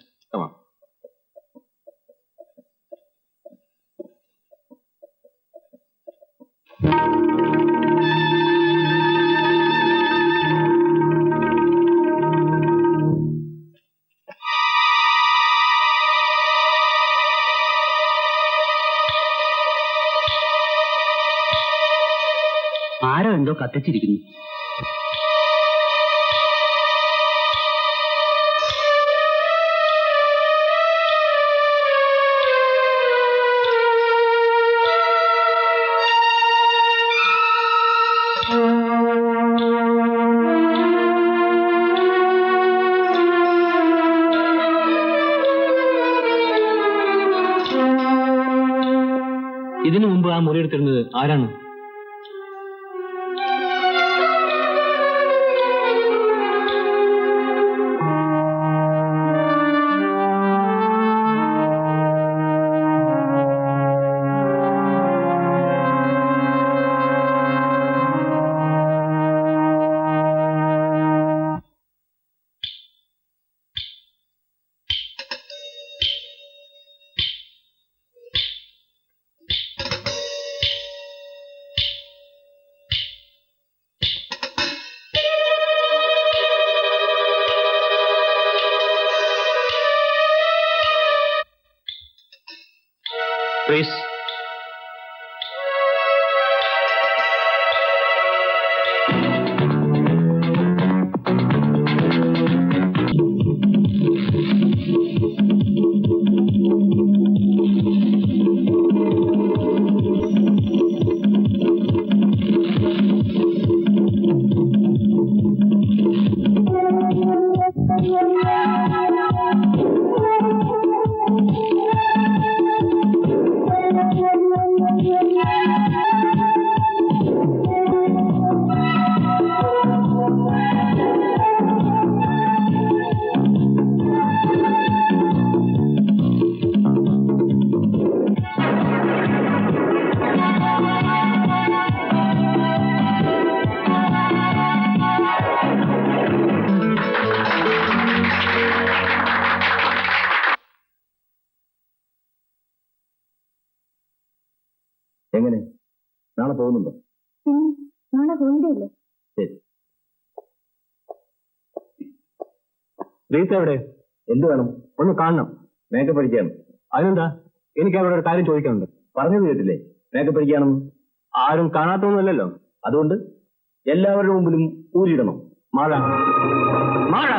ആരോ എന്തോ കത്തിച്ചിരിക്കുന്നു. ഇതിനു മുമ്പ് ആ മുറിയെടുത്തിരുന്നത് ആരാണ്? നാളെ പോകുന്നുണ്ടോ? നാളെ ഹോളിഡേ. ശരി. റീത്ത എവിടെ? എന്ത് വേണം? ഒന്ന് കാണണം. മേക്കപ്പ് അടിക്കണം. അതിനെന്താ? എനിക്ക് അവിടെ ഒരു കാര്യം ചോദിക്കാനുണ്ട്. പറഞ്ഞത് കേട്ടില്ലേ? മേക്കപ്പ് അടിക്കണം. ആരും കാണാത്തൊന്നുമല്ലല്ലോ. അതുകൊണ്ട് എല്ലാവരുടെ മുമ്പിലും ഊരിടണം. മാള മാള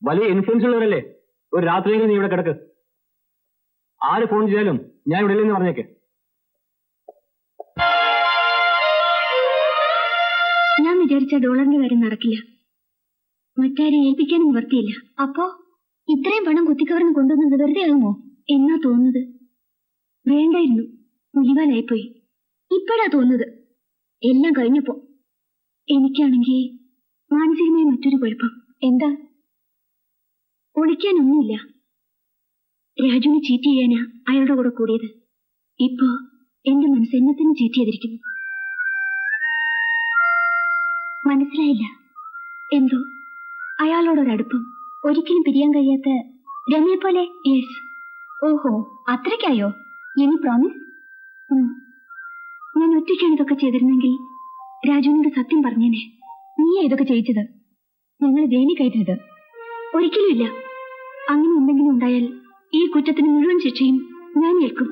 വലിയ ഇൻഫ്ലുവൻസ് ഉള്ളവരല്ലേ? ഒരു രാത്രിയിൽ നീ ഇവിടെ കിടക്ക്. ആര് ഫോൺ ചെയ്താലും ഞാൻ ഇവിടെ ഇല്ലെന്ന് പറഞ്ഞേക്ക്. ഞാൻ വിചാരിച്ച ഡോളറിന്റെ കാര്യം നടക്കില്ല. മറ്റാരെ ഏൽപ്പിക്കാനും നിവർത്തിയില്ല. അപ്പോ ഇത്രയും പണം കുത്തിക്കവർന്ന് കൊണ്ടുവന്നത് വെറുതെ ആകുമോ എന്നാ തോന്നുന്നത്. വേണ്ടായിരുന്നു, മുലിവാലായിപ്പോയി. ഇപ്പോഴാ തോന്നുന്നത് എല്ലാം കഴിഞ്ഞപ്പോ. എനിക്കാണെങ്കിൽ മാനസികമായി മറ്റൊരു കുഴപ്പം. എന്താ? ഒളിക്കാനൊന്നുമില്ല. രാജുവിനെ ചീറ്റ് ചെയ്യാനാ അയാളുടെ കൂടെ കൂടിയത്. ഇപ്പോ എന്റെ മനസ്സ് എന്നെ തന്നെ ചീറ്റ് ചെയ്തിരിക്കുന്നു. മനസ്സിലായില്ല. എന്തോ അയാളോടൊരടുപ്പം, ഒരിക്കലും പിരിയാൻ കഴിയാത്ത രമയെ പോലെ. യെസ്. ഓഹോ, അത്രയ്ക്കായോ? ഇനി പ്രോമിസ്? ഞാൻ ഒറ്റയ്ക്കാണ് ഇതൊക്കെ ചെയ്തിരുന്നെങ്കിൽ രാജുവിനോട് സത്യം പറഞ്ഞേനെ. നീയാ ഇതൊക്കെ ചെയ്യിച്ചത്, ഞങ്ങൾ ജയിലിൽ കയറ്റരുത്. ഒരിക്കലുമില്ല. അങ്ങനെ എന്തെങ്കിലും ഉണ്ടായാൽ ഈ കുറ്റത്തിന് മുഴുവൻ ശിക്ഷയും ഞാൻ ഏൽക്കും.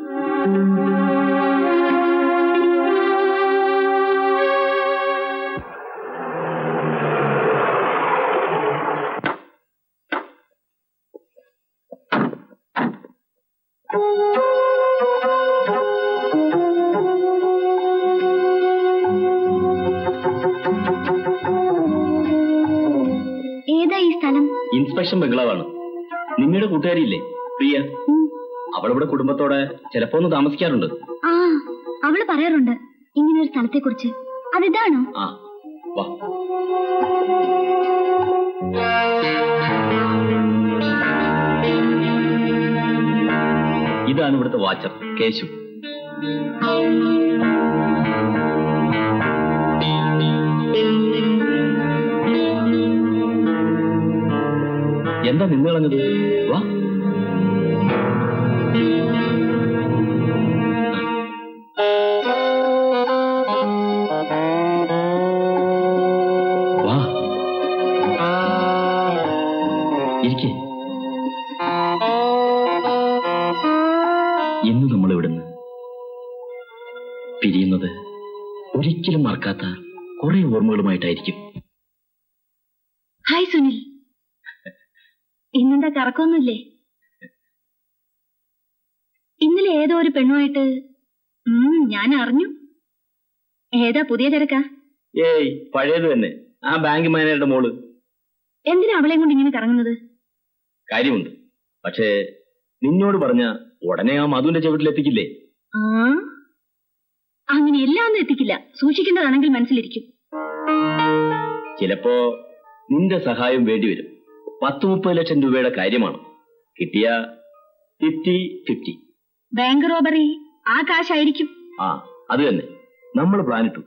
ഏതാ ഈ സ്ഥലം? ഇൻസ്പെക്ഷൻ ബംഗ്ലാവാണ്. നിമ്മയുടെ കൂട്ടുകാരിയില്ലേ പ്രിയ? അവളിവിടെ കുടുംബത്തോടെ ചിലപ്പോ ഒന്ന് താമസിക്കാറുണ്ട്. ആ, അവള് പറയാറുണ്ട് ഇങ്ങനെ ഒരു സ്ഥലത്തെ കുറിച്ച്. അതിതാണോ? ആ, വാ. ഇതാണ് ഇവിടുത്തെ വാച്ചർ കേശു. എന്താ നിന്ന് കളഞ്ഞത്? വാ. വാ, ഇരിക്കേ. ഇന്ന് നമ്മൾ ഇവിടുന്ന് പിരിയുന്നത് ഒരിക്കലും മറക്കാത്ത കുറെ ഓർമ്മകളുമായിട്ടായിരിക്കും. ഹായ് സുനിൽ, ഇന്നെന്താ കറക്കൊന്നുമില്ലേ? ഇന്നലെ ഏതോ ഒരു പെണ്ണുമായിട്ട് ഞാൻ അറിഞ്ഞു. ഏതാ പുതിയ തിരക്കാ? ഏയ്, പഴയത് തന്നെ. ആ ബാങ്ക് മാനേജറുടെ മോള്. എന്തിനാ അവളെയും കൊണ്ട് ഇങ്ങനെ കറങ്ങുന്നത്? കാര്യമുണ്ട്. പക്ഷേ നിന്നോട് പറഞ്ഞ ഉടനെ ആ മധുവിന്റെ ചവിട്ടിലെത്തിക്കില്ലേ? ആ, അങ്ങനെ എല്ലാം ഒന്നും എത്തിക്കില്ല. സൂക്ഷിക്കേണ്ടതാണെങ്കിൽ മനസ്സിലിരിക്കും. ചിലപ്പോ നിന്റെ സഹായം വേണ്ടിവരും. 10-30 ലക്ഷം രൂപയുടെ കാര്യമാണ്. കിട്ടിയ 50-50. ബാങ്ക് റോബറി ആ കാശായിരിക്കും. ആ അത് തന്നെ. നമ്മൾ പ്ലാനിട്ടു.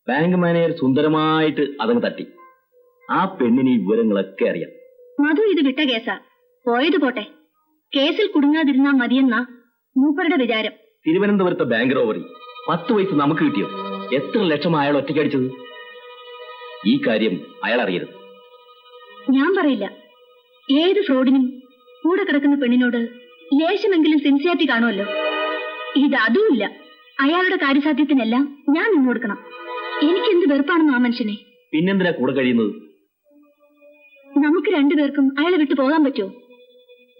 ബാങ്ക് മാനേജർ സുന്ദരമായിട്ട് അതങ്ങ് തട്ടി. ആ പെണ്ണിന് ഈ വിവരങ്ങളൊക്കെ അറിയാം. മധു ഇത് വിട്ട കേസാ. പോയത് പോട്ടെ. കേസിൽ കുടുങ്ങാതിരുന്നാ മതിയെന്നാ മൂപ്പരുടെ വിചാരം. തിരുവനന്തപുരത്തെ ബാങ്ക് റോബറി 10 പൈസ നമുക്ക് കിട്ടിയോ? എത്ര ലക്ഷം അയാൾ ഒറ്റയ്ക്കടിച്ചത്? ഈ കാര്യം അയാൾ അറിയരുത്. ഞാൻ പറയില്ല. ഏത് ഫ്രോഡിനും കൂടെ കിടക്കുന്ന പെണ്ണിനോട് ലേശമെങ്കിലും സിൻസിയാരിറ്റി കാണുമല്ലോ. ഇത് അതുമില്ല. അയാളുടെ കാര്യസാധ്യത്തിനെല്ലാം ഞാൻ നിന്ന് കൊടുക്കണം. എനിക്കെന്ത് വെറുപ്പാണെന്നോ ആ മനുഷ്യനെ. പിന്നെന്തിനാ കൂടെ കഴിയുന്നത്? നമുക്ക് രണ്ടുപേർക്കും അയാളെ വിട്ടു പോകാൻ പറ്റുമോ?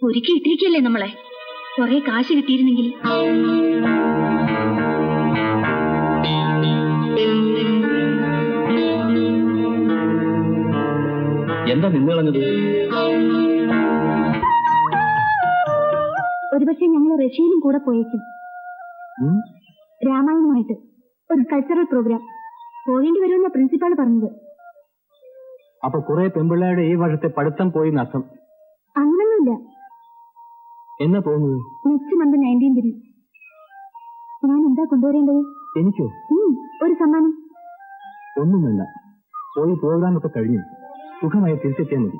ഒരുക്കി ഇട്ടിരിക്കല്ലേ നമ്മളെ. കുറെ കാശ് കിട്ടിയിരുന്നെങ്കിൽ. എന്താ നിന്ന് കളഞ്ഞത്? ഒരുപക്ഷെ ഞങ്ങൾ റഷ്യയിലും കൂടെ പോയേക്കും. രാമായണമായിട്ട് ഒരു കൾച്ചറൽ പ്രോഗ്രാം പോകേണ്ടി വരുമെന്ന പ്രിൻസിപ്പാൾ പറഞ്ഞത്. അപ്പൊ കുറെ പെൺപിള്ളേരുടെ ഈ വർഷത്തെ പഠിത്തം പോയി നഷ്ടം. അങ്ങനൊന്നുമില്ല. എന്നാ പോകുന്നത്? Next month 19th. ഞാൻ എന്താ കൊണ്ടുവരേണ്ടത്? എനിക്കോ? ഒരു സമ്മാനം. ഒന്നും വേണ്ട. പോയി പ്രോഗ്രാമൊക്കെ കഴിഞ്ഞു സുഖമായി തിരിച്ചെത്തിയാൽ മതി.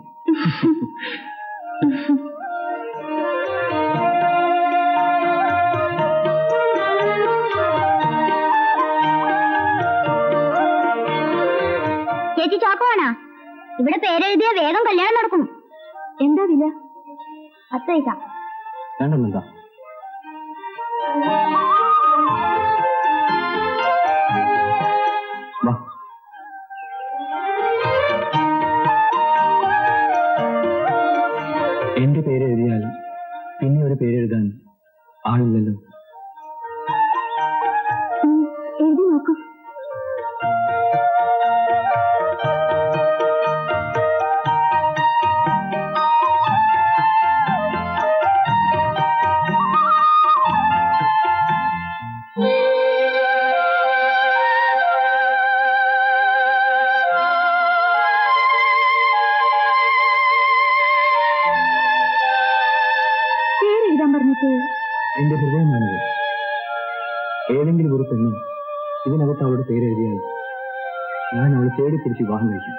ചേച്ചി ചോക്കോണാ? ഇവിടെ പേരെഴുതിയ വേഗം കല്യാണം നടക്കും. എന്താ വില? 10 പൈസ. വേണ്ടെന്നെന്താ? വാ. എന്റെ പേരെഴുതിയാൽ പിന്നെ ഒരു പേരെഴുതാൻ ആളില്ലല്ലോ. എഴുതി നോക്കൂ. എന്റെ ഹൃദയമാണിത്. ഏതെങ്കിലും ഒരു പെണ്ണ് ഇതിനകത്ത് അവളുടെ പേരെഴുതിയാൽ ഞാൻ അവളെ തേടിപ്പിടിച്ച് വിവാഹം കഴിക്കും.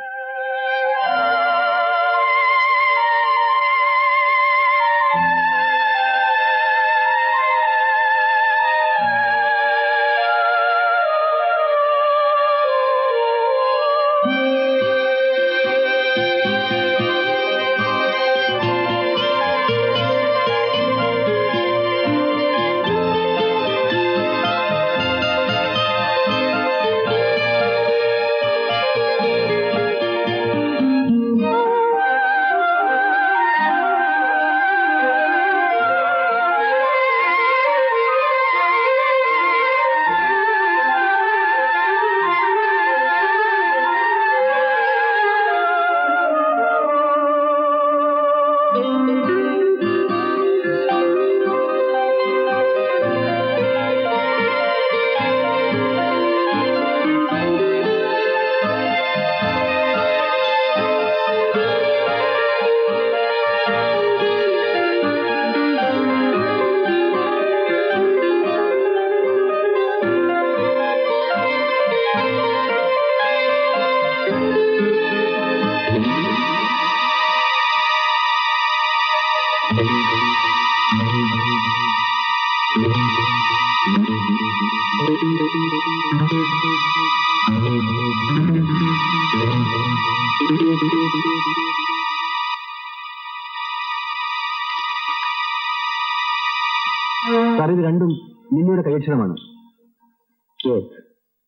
സാർ, ഇത് രണ്ടും നിന്നയുടെ കൈയക്ഷരമാണ്.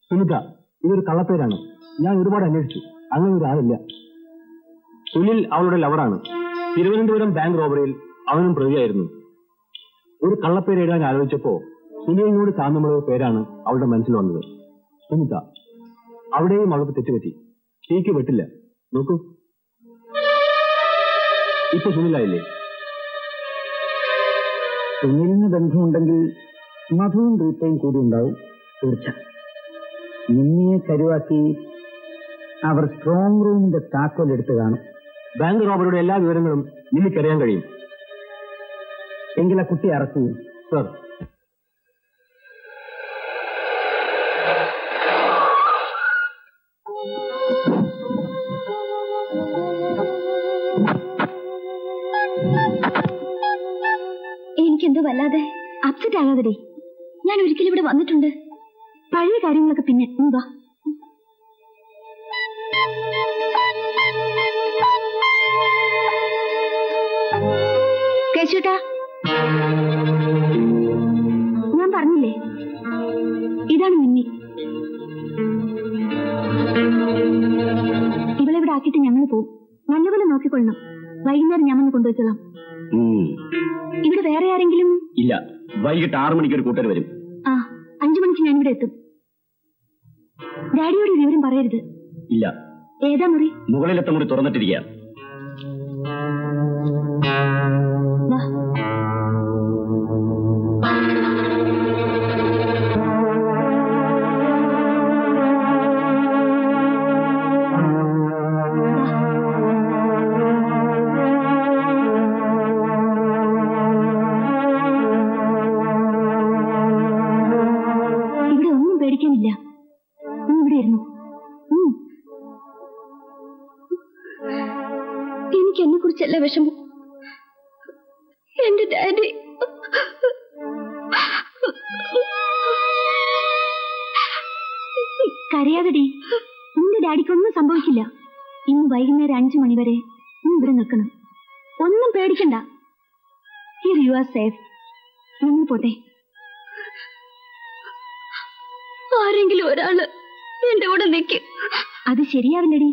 സുനിത, ഇതൊരു കള്ളപ്പേരാണ്. ഞാൻ ഒരുപാട് അന്വേഷിച്ചു. അങ്ങനെ ഒരാളില്ല. സുനിൽ അവളുടെ ലവറാണ്. തിരുവനന്തപുരം ബാങ്ക് റോബറിയിൽ അവനും പ്രതിയായിരുന്നു. ഒരു കള്ളപ്പേര് എഴുതാൻ ആലോചിച്ചപ്പോ സുനിലിനോട് സാമ്യമുള്ള പേരാണ് അവളുടെ മനസ്സിൽ വന്നത്. സുനിത. അവിടെയും അവൾക്ക് തെറ്റുപറ്റി. തീക്ക് വെട്ടില്ല. നോക്കൂ, ഇപ്പൊ സുനിലായില്ലേ? സുനിലിന് ബന്ധമുണ്ടെങ്കിൽ മധുവും റീത്തയും കൂടി ഉണ്ടാവും. തീർച്ച. നിന്നെ കരുവാക്കി അവർ സ്ട്രോങ് റൂമിന്റെ താക്കോൽ എടുത്ത് കാണും. ബാങ്ക് റോബറിയുടെ എല്ലാ വിവരങ്ങളും നിനക്കറിയാൻ കഴിയും. എങ്കിൽ ആ കുട്ടി അറസ്റ്റ് ചെയ്യും. സർ, എനിക്കെന്തോ വല്ലാതെ അപ്സെറ്റ് ആകാതെ. ഞാൻ ഒരിക്കലും ഇവിടെ വന്നിട്ടുണ്ട്. പഴയ കാര്യങ്ങളൊക്കെ പിന്നെ വാ. കേശുട്ടാ, ഞാൻ പറഞ്ഞില്ലേ, ഇതാണ് മിന്നി. ഇവളെവിടെ ആക്കിയിട്ട് ഞങ്ങൾ പോവും. നല്ലപോലെ നോക്കിക്കൊള്ളണം. വൈകുന്നേരം ഞാൻ വന്ന് കൊണ്ടുവച്ചോളാം. ഇവിടെ വേറെ ആരെങ്കിലും? ഇല്ല, വൈകിട്ട് 6 മണിക്ക് ഒരു കൂട്ടർ വരും. 5 മണിക്ക് ഞാൻ ഇവിടെ എത്തും. ഡാഡിയോട് വിവരം പറയരുത്. ഇല്ല. ഏതാ മുറി? മുകളിലത്തെ മുറി തുറന്നിട്ടിരിക്കുക. എനിക്ക് എന്നെ കുറിച്ചല്ല വിഷമം. എന്റെ ഡാഡി കരയാതടി. നിന്റെ ഡാഡിക്കൊന്നും സംഭവിക്കില്ല. ഇന്ന് വൈകുന്നേരം 5 മണി വരെ നീ ഇവിടെ നിൽക്കണം. ഒന്നും പേടിക്കണ്ട. Here you are safe. നിങ്ങൾ പോട്ടെ. ആരെങ്കിലും ഒരാള് എന്റെ കൂടെ നിൽക്ക്. അത് ശരിയാവില്ലടി.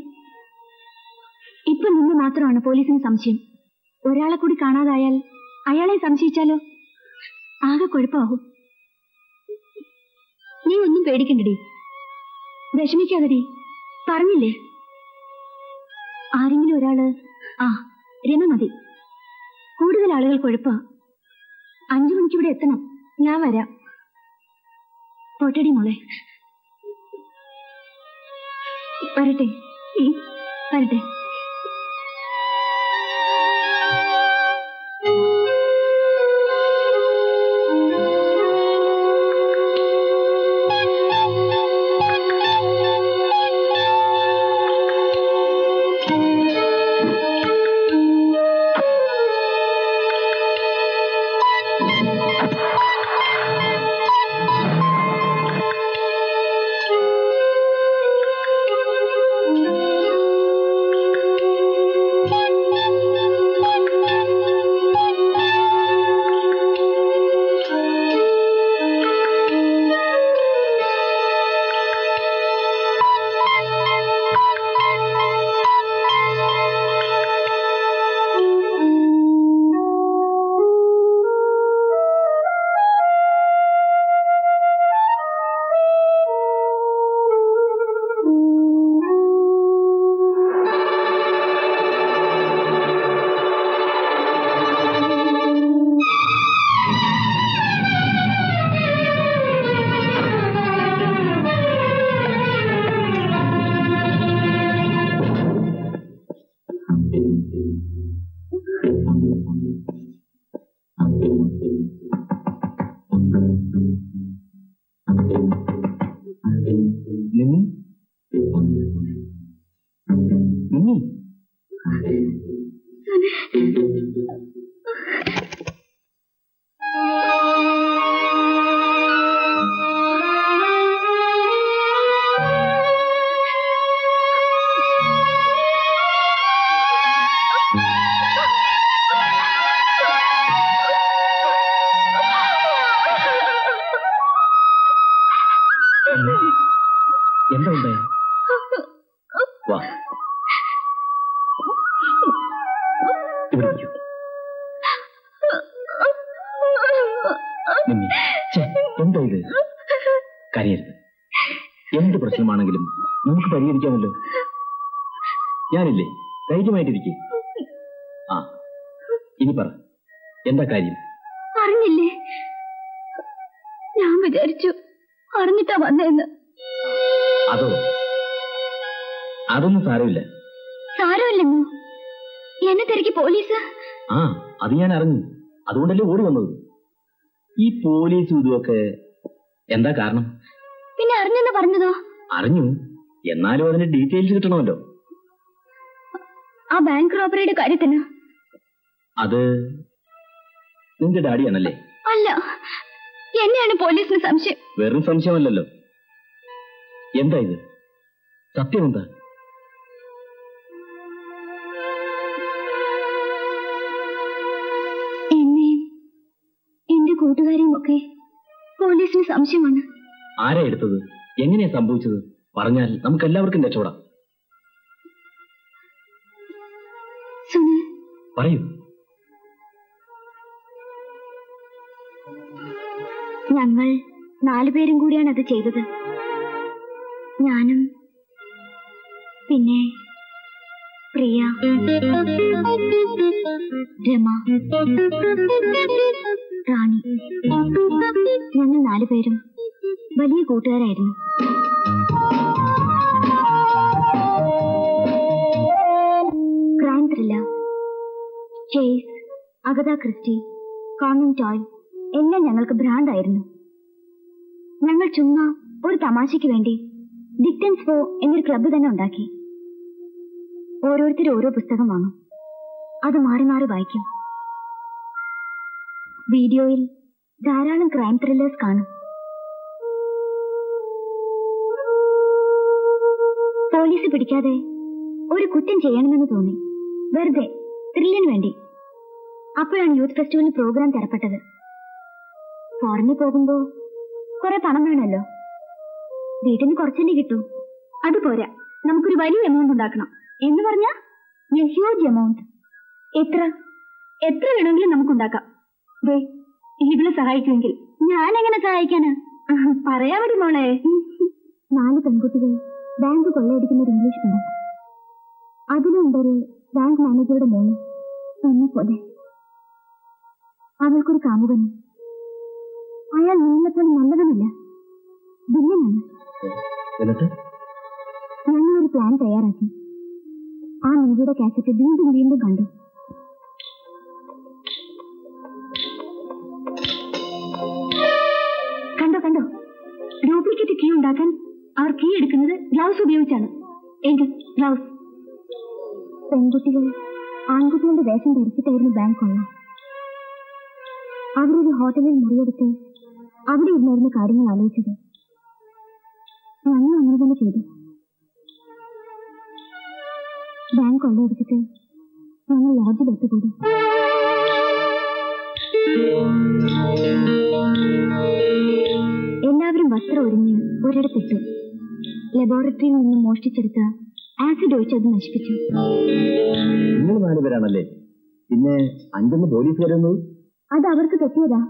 ഇപ്പൊ നിന്ന് മാത്രമാണ് പോലീസിന് സംശയം. ഒരാളെ കൂടി കാണാതായാൽ അയാളെ സംശയിച്ചാലോ? ആകെ കുഴപ്പമാകും. നീ ഒന്നും പേടിക്കണ്ടടി. വിഷമിക്കാതെടി. പറഞ്ഞില്ലേ, ആരെങ്കിലും ഒരാള്. രമ മതി. കൂടുതൽ ആളുകൾ കുഴപ്പാ. 5 മണിക്ക് ഇവിടെ എത്തണം. ഞാൻ വരാം. പോട്ടടി മോളെ. വരട്ടെ. വരട്ടെ. എന്താ ഉണ്ടായി? വാ, ഇവിടെ ഇരിക്കൂ. എന്താ ഇത്? കരയരുത്. എന്ത് പ്രശ്നമാണെങ്കിലും നമുക്ക് പരിഹരിക്കാമല്ലോ. ഞാനില്ലേ, ധൈര്യമായിട്ടിരിക്കേ. ഇനി പറ, എന്താ കാര്യം? അറിഞ്ഞില്ലേ? ഞാൻ വിചാരിച്ചു അറിഞ്ഞിട്ടാ വന്നേന്ന്. അതോ? അതൊന്നും സാരമില്ല. സാരമില്ലെന്നോ? എന്നെ തിരക്കി പോലീസ്? ആ, അത് ഞാൻ അറിഞ്ഞു. അതുകൊണ്ടല്ലേ ഓടി വന്നത്. ഈ പോലീസും ഇതുമൊക്കെ എന്താ കാരണം? പിന്നെ അറിഞ്ഞെന്ന് പറഞ്ഞതോ? അറിഞ്ഞു, എന്നാലും അതിന് ഡീറ്റെയിൽസ് കിട്ടണമല്ലോ. ആ ബാങ്ക് റോബറിയുടെ കാര്യത്തിന്? അത് നിന്റെ ഡാഡിയാണല്ലേ? അല്ല, എന്നെയാണ് പോലീസിന് സംശയം. വെറും സംശയമല്ലല്ലോ. എന്താ ഇത്? സത്യം എന്താ? എന്നെയും എന്റെ കൂട്ടുകാരെയും ഒക്കെ പോലീസിന് സംശയമാണ്. ആരാ എടുത്തത്? എങ്ങനെയാ സംഭവിച്ചത്? പറഞ്ഞാൽ നമുക്ക് എല്ലാവർക്കും രക്ഷപ്പെടാം. സുനിൽ, പറയൂ. ഞങ്ങൾ 4 പേരും കൂടിയാണ് അത് ചെയ്തത്. ഞാനും പിന്നെ പ്രിയ, രമ, റാണി. ഞങ്ങൾ 4 പേരും വലിയ കൂട്ടുകാരായിരുന്നു. Crime thriller, chase, Agatha Christie, Conan Doyle എല്ലാം ഞങ്ങൾക്ക് ഭ്രാന്തായിരുന്നു. ഞങ്ങൾ ചുമ്മാ ഒരു തമാശയ്ക്ക് വേണ്ടി ഡിക്റ്റൻസ് ഫോ എന്നൊരു ക്ലബ്ബ് തന്നെ ഉണ്ടാക്കി. ഓരോരുത്തരും ഓരോ പുസ്തകം വാങ്ങും, അത് മാറി മാറി വായിക്കും. വീഡിയോയിൽ ധാരാളം ക്രൈം ത്രില്ലേഴ്സ് കാണും. പോലീസ് പിടിക്കാതെ ഒരു കുറ്റം ചെയ്യണമെന്ന് തോന്നി, വെറുതെ ത്രില്ലിന് വേണ്ടി. അപ്പോഴാണ് യൂത്ത് ഫെസ്റ്റിവലിന് പ്രോഗ്രാം തരപ്പെട്ടത്. ഫോറിന് പോകുമ്പോ കുറെ പണം വേണമല്ലോ. വീട്ടിൽ നിന്ന് കുറച്ചല്ലേ കിട്ടൂ. അതുപോരാ, നമുക്കൊരു വലിയ എമൗണ്ട് ഉണ്ടാക്കണം. എന്ന് പറഞ്ഞാ ഹ്യൂജ് എമൗണ്ട്. എത്ര വേണമെങ്കിലും നമുക്കുണ്ടാക്കാം. ഇതിനെ സഹായിക്കുമെങ്കിൽ ഞാൻ എങ്ങനെ സഹായിക്കാനാ? പറയാ മതി മോളെ. 4 പെൺകുട്ടികൾ ബാങ്ക് കൊള്ളയടിക്കുന്ന ഒരു ഇംഗ്ലീഷ് പടം. അതിലുണ്ടൊരു ബാങ്ക് മാനേജറുടെ മോള് എന്നെ പോലെ. അവൾക്കൊരു കാമുകനും. അയാൾ നിങ്ങളെപ്പോലെ നല്ലവനല്ല, വില്ലനാണ്. ഞങ്ങളൊരു പ്ലാൻ തയ്യാറാക്കി. ആ മൂവിയുടെ കാസറ്റ് വീണ്ടും വീണ്ടും കണ്ടു. കണ്ടോ ഡ്യൂപ്ലിക്കേറ്റ് കീ ഉണ്ടാക്കാൻ അവർ കീ എടുക്കുന്നത് ഗ്ലൗസ് ഉപയോഗിച്ചാണ്. എങ്കിൽ ഗ്ലൗസ്. പെൺകുട്ടികൾ ആൺകുട്ടികളുടെ വേഷം ധരിച്ചിട്ടായിരുന്നു ബാങ്ക് കൊള്ള. അവരൊരു ഹോട്ടലിൽ മുറിയെടുത്ത് അവിടെ ഇരുന്നായിരുന്നു കാര്യങ്ങൾ ആലോചിച്ചത്. ഞങ്ങൾ അങ്ങനെ തന്നെ ചെയ്തു. ബാങ്ക് കൊള്ളയെടുത്തിട്ട് ഞങ്ങൾ ലോഡ്ജിൽ ഒത്തുകൂടി. എല്ലാവരും വസ്ത്രം ഒരിഞ്ഞ് ഒരിടത്തിട്ടു. ലബോറട്ടറിയിൽ നിന്നും മോഷ്ടിച്ചെടുത്ത ആസിഡ് ഒഴിച്ച് അത് നശിപ്പിച്ചു. നിങ്ങൾ 4 പേരാണല്ലേ? പിന്നെ 5 പോലീസുകാരുന്നത്? അത് അവർക്ക് തെറ്റിയതാ.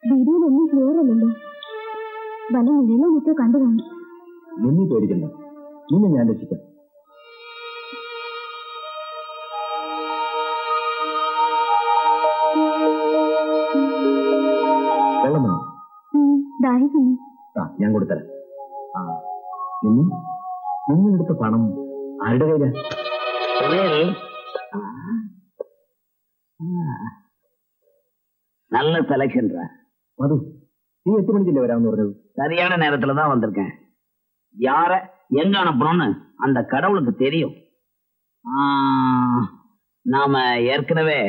വീഡിയോയിൽ ഒന്നും ക്ലിയർ അല്ലല്ലോ. വല മുഴുവൻ മുറ്റോ കണ്ടു കാണും. നിന്നെ പേടിക്കണ്ട, നിന്നെ ഞാൻ രക്ഷിക്കാം. വെള്ളം വേണം? ദാഹിക്കുന്നു. ഞാൻ കൊടുത്തരാം. നിങ്ങളെടുത്ത പണം ആരുടെ കയ്യിലാ? நல்ல செலக்ஷன். மது, நீ 8 மணிக்கு வராம வருது? சரியான நேரத்துல தான் வந்திருக்கேன். யார எங்க அனுப்பணும்னு அந்த கடவுளுக்கு தெரியும். நாம ஏற்கனவே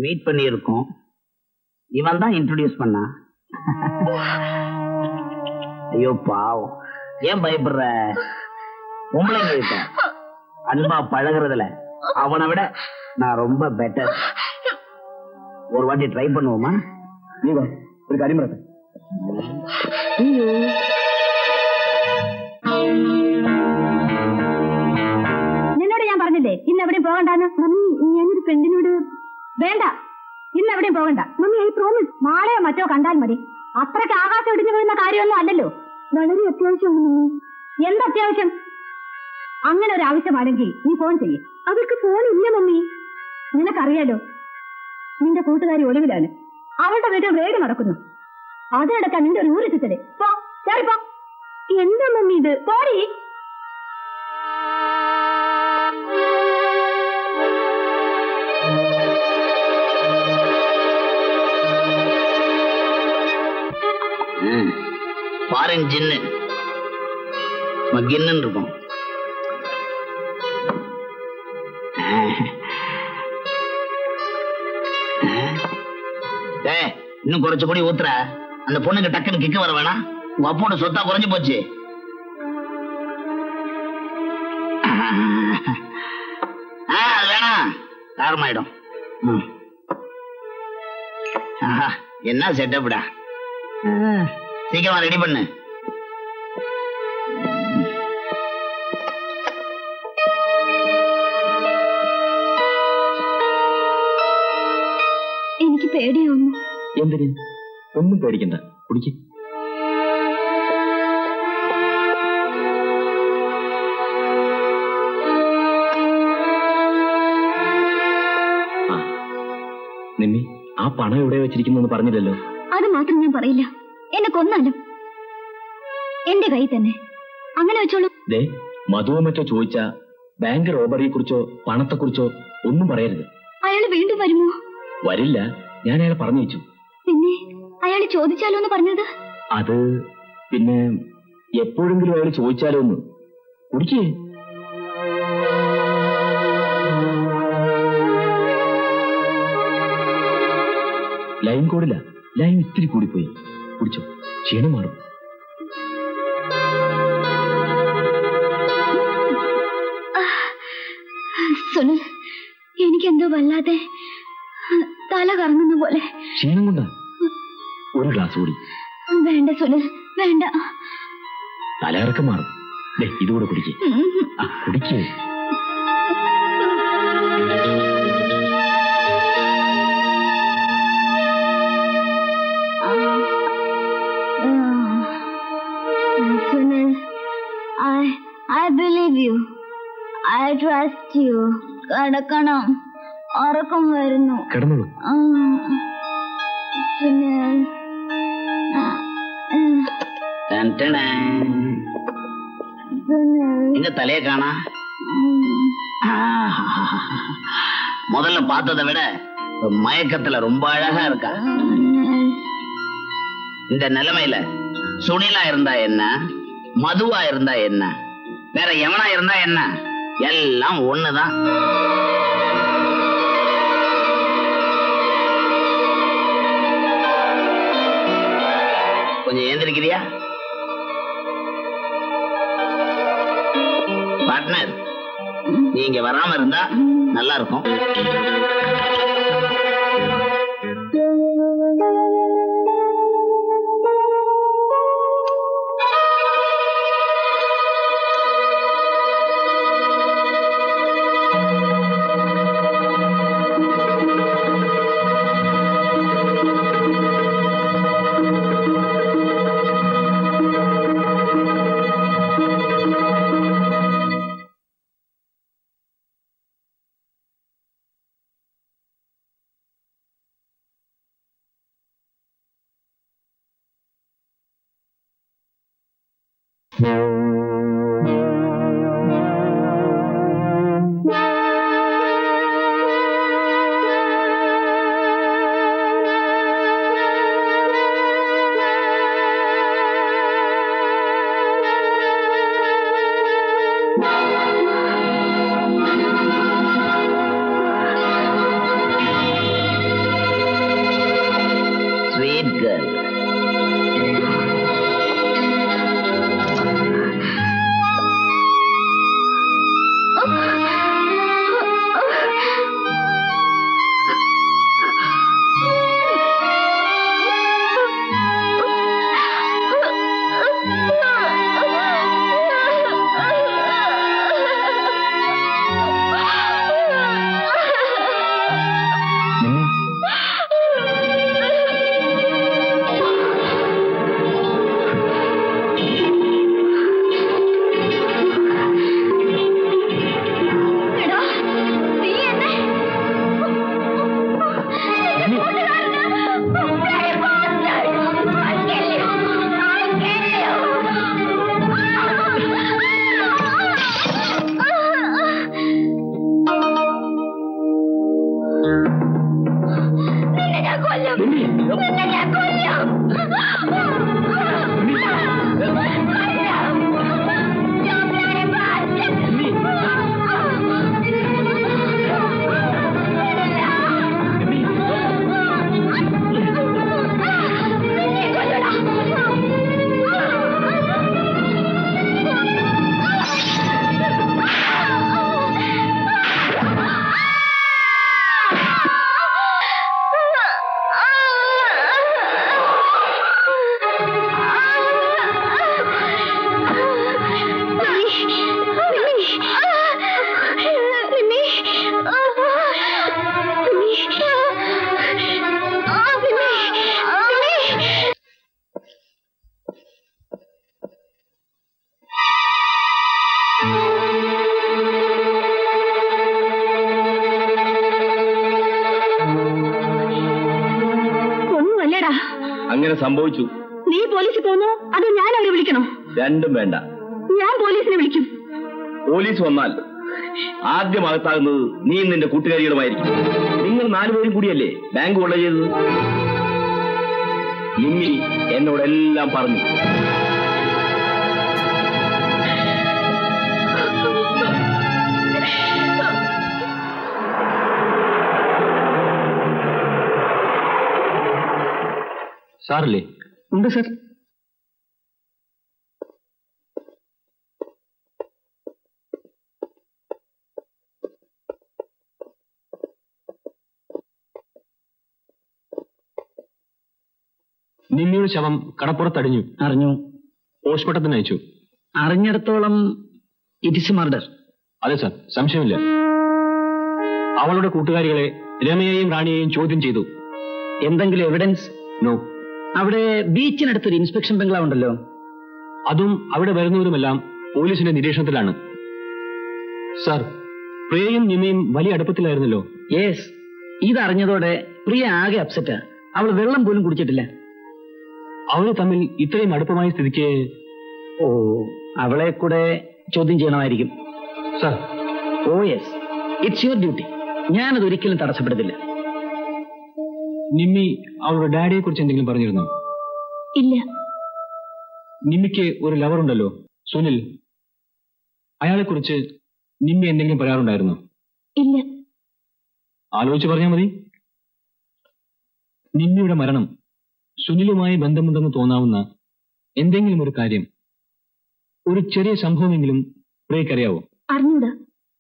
மீட் பண்ணி இருக்கோம். இவன் தான் இன்ட்ரோடியூஸ் பண்ணா. ஐயோ பாவம், ஏன் பயப்படுற? பொம்பளைங்க கிட்ட அன்பா பழகுறதுல அவனை விட நான் ரொம்ப பெட்டர். ஒரு வாட்டி ட்ரை பண்ணுவோமா? நீ வா, ஒரு காரியம் நடக்க. നിന്നോട് ഞാൻ പറഞ്ഞില്ലേ ഇന്ന് എവിടെയും പോകണ്ടെന്ന്? മമ്മി, ഞാനൊരു ഫ്രണ്ടിനോട് വേണ്ട, ഇന്ന് എവിടെയും പോകണ്ട മമ്മി. I promise. നാളെയോ മറ്റോ കണ്ടാൽ മതി. അത്രയ്ക്ക് ആകാശം ഒടിഞ്ഞു പോയിരുന്ന കാര്യമൊന്നും അല്ലല്ലോ. വളരെ അത്യാവശ്യമാണ് മമ്മി. എന്ത് അത്യാവശ്യം? അങ്ങനെ ഒരു ആവശ്യമാണെങ്കിൽ നീ ഫോൺ ചെയ്യേ. അവർക്ക് ഫോണില്ല മമ്മി. നിനക്കറിയാലോ, നിന്റെ കൂട്ടുകാരി ഒളിവിലാണ്. അവളുടെ വീട്ടിൽ റെയ്ഡ് നടക്കുന്നു. അതിനടക്കാൻ നിന്റെ ഒരു ഊരെത്തിച്ചതേ. പോ, കേറിപ്പോ. എന്താ മമ്മി ഇത്? പോടി. ஃபாரின் ஜின்னு கின்னு இருக்கும். இன்னும் குறைச்சு கூடி ஊத்துற. அந்த பொண்ணுக்கு டக்குன்னு கிக்க வர வேணாம். உங்க அப்போட சொத்தா குறைஞ்சு போச்சு. அது வேணாம், காரமாயிடும். என்ன செட்டப்டா, சீக்கிரமா ரெடி பண்ணு. എനിക്ക് പേടിയാവുന്നു. എന്തിന്? ഒന്നും പേടിക്കണ്ട, കുടിക്ക്. നിമ്മി, ആ പണം എവിടെ വെച്ചിരിക്കുന്നു പറഞ്ഞില്ലല്ലോ. അത് മാത്രം ഞാൻ പറയില്ല. എന്നെ കൊന്നാലും എന്റെ കൈ തന്നെ. അങ്ങനെ വെച്ചോളൂ. ദേ, മധുവോ മറ്റോ ചോദിച്ച ബാങ്ക് റോബറിയെ കുറിച്ചോ പണത്തെ കുറിച്ചോ ഒന്നും പറയരുത്. അയാൾ വീണ്ടും വരുമോ? വരില്ല, ഞാൻ അയാളെ പറഞ്ഞു വെച്ചു. പിന്നെ അയാൾ ചോദിച്ചാലോ എന്ന് പറഞ്ഞത്? അത് പിന്നെ എപ്പോഴെങ്കിലും അയാൾ ചോദിച്ചാലോ ഒന്ന്. കുടിക്കേ. ലൈൻ കൂടില്ല, ലൈൻ ഇത്തിരി കൂടിപ്പോയി. കുടിച്ചോ, ക്ഷീണം മാറും. സുനിൽ, എനിക്കെന്തോ വല്ലാതെ തല കറങ്ങുന്ന പോലെ. ക്ഷീണം കൊണ്ടാ? ഒരു ഗ്ലാസ് കൂടി. വേണ്ട സുനിൽ, വേണ്ട. തലയിറക്കം മാറും. ഇതുകൂടെ കുടിക്കേ. കുടിക്കേ. Sunil, I believe you. I trust you. കിടക്കണം, ഉറക്കം വരുന്നു. കിടന്നോളൂ. സുനിൽ, எங்க தலைய காணா? முதல்ல பார்த்ததை விட மயக்கத்துல ரொம்ப அழகா இருக்கா. இந்த நிலைமையில சுனிலா இருந்தா என்ன, மதுவா இருந்தா என்ன, வேற எவனா இருந்தா என்ன, எல்லாம் ஒண்ணுதான். கொஞ்சம் ஏந்திருக்கிறியா பார்ட்னர்? நீங்க வராம இருந்தா நல்லா இருக்கும். Sweet girl. അങ്ങനെ സംഭവിച്ചു. നീ പോലീസിൽ പോന്നോ അതോ ഞാൻ അവരെ വിളിക്കണോ? രണ്ടും വേണ്ട. ഞാൻ പോലീസിനെ വിളിക്കും. പോലീസ് വന്നാൽ ആദ്യം അകത്താകുന്നത് നീ നിന്റെ കൂട്ടുകാരികളുമായിരിക്കും. നിങ്ങൾ 4 പേരും കൂടിയല്ലേ ബാങ്ക് കൊള്ള ചെയ്തത്? നിമ്മി എന്നോടെല്ലാം പറഞ്ഞു. സാറല്ലേ? ഉണ്ട് സർ. നിമ്മിയുടെ ശവം കടപ്പുറത്തടിഞ്ഞു. അറിഞ്ഞു. പോസ്റ്റ്മോർട്ടത്തിന് അയച്ചു. അറിഞ്ഞിടത്തോളം ഇറ്റ് ഇസ് മർഡർ. അതെ സാർ, സംശയമില്ല. അവളുടെ കൂട്ടുകാരികളെ രമയെയും റാണിയെയും ചോദ്യം ചെയ്തു. എന്തെങ്കിലും എവിഡൻസ്? നോ. അവിടെ ബീച്ചിനടുത്തൊരു ഇൻസ്പെക്ഷൻ ബംഗ്ലാവ് ഉണ്ടല്ലോ, അതും അവിടെ വരുന്നവരുമെല്ലാം പോലീസിന്റെ നിരീക്ഷണത്തിലാണ്. സാർ, പ്രിയയും നിമയും വലിയ അടുപ്പത്തിലായിരുന്നല്ലോ. യെസ്. ഇതറിഞ്ഞതോടെ പ്രിയ ആകെ അപ്സെറ്റാ. അവൾ വെള്ളം പോലും കുടിച്ചിട്ടില്ല. അവര് തമ്മിൽ ഇത്രയും അടുപ്പമായ സ്ഥിതിക്ക് ഓ, അവളെ കൂടെ ചോദ്യം ചെയ്യണമായിരിക്കും. Sir. Oh yes, it's your duty. ഞാനത് ഒരിക്കലും തടസ്സപ്പെടുത്തില്ല. നിമ്മി അവളുടെ ഡാഡിയെ കുറിച്ച് എന്തെങ്കിലും പറഞ്ഞിരുന്നോ? ഇല്ല. നിമ്മിക്ക് ഒരു ലവർ ഉണ്ടല്ലോ, സുനിൽ. അയാളെ കുറിച്ച് നിമ്മി എന്തെങ്കിലും പറയാറുണ്ടായിരുന്നോ? ഇല്ല. ആലോചിച്ച് പറഞ്ഞാൽ മതി. നിമ്മിയുടെ മരണം സുനിലുമായി ബന്ധമുണ്ടെന്ന് തോന്നാവുന്ന എന്തെങ്കിലും ഒരു കാര്യം, ഒരു ചെറിയ സംഭവമെങ്കിലും പ്രിയക്കറിയാവോ? അറിഞ്ഞൂടാ.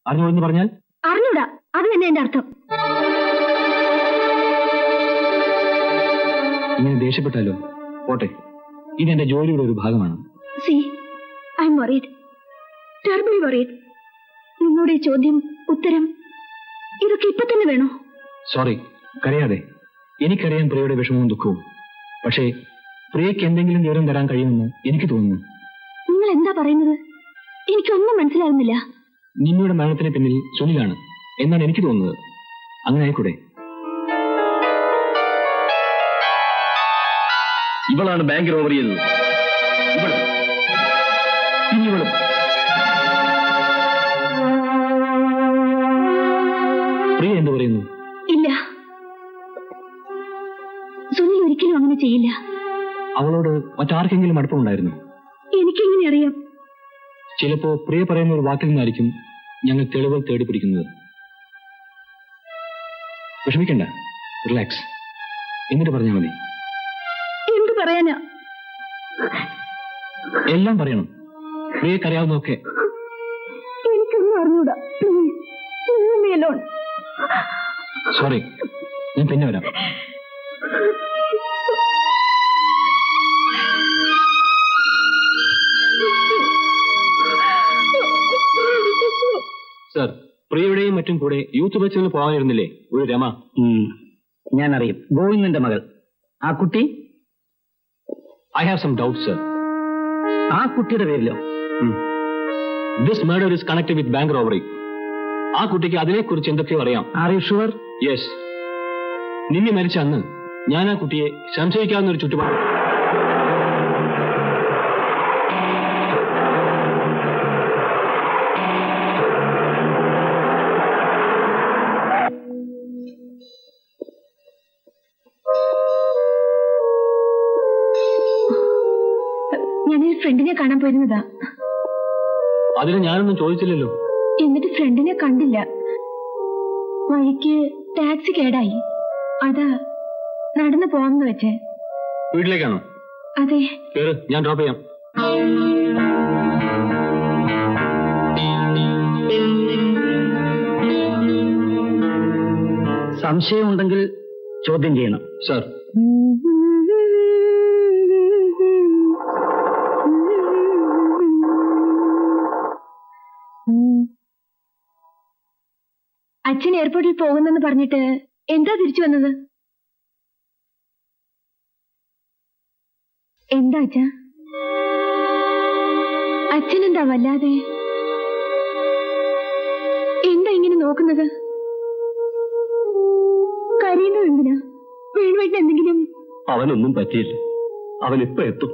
അറിഞ്ഞൂടെന്ന് പറഞ്ഞാൽ? അറിഞ്ഞൂടാ, അത് തന്നെ എന്റെ അർത്ഥം. ഇങ്ങനെ ദേഷ്യപ്പെട്ടാലോ? പോട്ടെ, ഇതെന്റെ ജോലിയുടെ ഒരു ഭാഗമാണ്. See, I'm worried, terribly worried. നിങ്ങളുടെ ഈ ചോദ്യം, ഉത്തരം ഇതൊക്കെ ഇപ്പൊ തന്നെ വേണോ? സോറി, കരയാതെ. എനിക്കറിയാൻ പ്രിയയുടെ വിഷമവും ദുഃഖവും. പക്ഷേ പ്രിയയ്ക്ക് എന്തെങ്കിലും വിവരം തരാൻ കഴിയുമെന്ന് എനിക്ക് തോന്നുന്നു. നിങ്ങൾ എന്താ പറയുന്നത്? എനിക്കൊന്നും മനസ്സിലാകുന്നില്ല. നിമ്മിയുടെ മരണത്തിന് പിന്നിൽ സുനിലാണ് എന്നാണ് എനിക്ക് തോന്നുന്നത്. അങ്ങനെ ആയിക്കൂടെ? ഇവളാണ് ബാങ്ക് റോബറി ചെയ്തത്. ഇവളും പ്രിയ എന്ത് പറയുന്നു? ഇല്ല, സുനിൽ ഒരിക്കലും അങ്ങനെ ചെയ്യില്ല. അവളോട് മറ്റാർക്കെങ്കിലും അടുപ്പമുണ്ടായിരുന്നു? എനിക്കെങ്ങനെ അറിയാം? ചിലപ്പോ പ്രിയ പറയുന്ന ഒരു വാക്കിൽ നിന്നായിരിക്കും ഞങ്ങൾ തെളിവുകൾ തേടി പിടിക്കുന്നത്. വിഷമിക്കണ്ട, റിലാക്സ്. എന്നിട്ട് പറഞ്ഞാൽ മതി. എന്ത് പറയാനാ? എല്ലാം പറയണം, പ്രിയക്കറിയാവുന്നതൊക്കെ. എനിക്കൊന്നും അറിഞ്ഞൂടാ. സോറി, ഞാൻ പിന്നെ വരാം. സർ, പ്രിയയുടെയും മറ്റും കൂടെ യൂത്ത് ബസ്സിൽ പോകാനിരുന്നില്ലേ ഒരു രമ? ഞാൻ അറിയും, ഗോവിന്ദന്റെ മകൾ. ആ കുട്ടി? I have some doubt sir. ആ കുട്ടിയുടെ പേരിലോ? This murder is connected with bank robbery. ആ കുട്ടിക്ക് അതിനെക്കുറിച്ച് എന്തൊക്കെയോ അറിയാം. Are you sure? Yes. Nimmi മരിച്ച അന്ന് ഞാൻ ആ കുട്ടിയെ സംശയിക്കാവുന്ന ഒരു ചുറ്റുപാട്. ഫ്രണ്ടിനെ കാണാൻ പോയിരുന്നതാ. അതിന് ഞാനൊന്നും ചോദിച്ചില്ലല്ലോ. എന്നിട്ട് ഫ്രണ്ടിനെ കണ്ടില്ല. വഴിക്ക് ടാക്സി കേടായി. അതാ നടന്നു പോവാന്ന് വെച്ചേ. വീട്ടിലേക്കാണോ? അതെ. കേറ്, ഞാൻ ഡ്രോപ്പ് ചെയ്യാം. സംശയമുണ്ടെങ്കിൽ ചോദ്യം ചെയ്യണം. സാർ, അച്ഛൻ എയർപോർട്ടിൽ പോകുന്നെന്ന് പറഞ്ഞിട്ട് എന്താ തിരിച്ചു വന്നത്? എന്താ അച്ഛാ? അച്ഛനെന്താ വല്ലാതെ? എന്താ ഇങ്ങനെ നോക്കുന്നത്? കരയുന്നത് എന്തിനാ? വേണുവേട്ടൻ എന്തെങ്കിലും? അവനൊന്നും പറ്റിയില്ല. അവൻ ഇപ്പൊ എത്തും.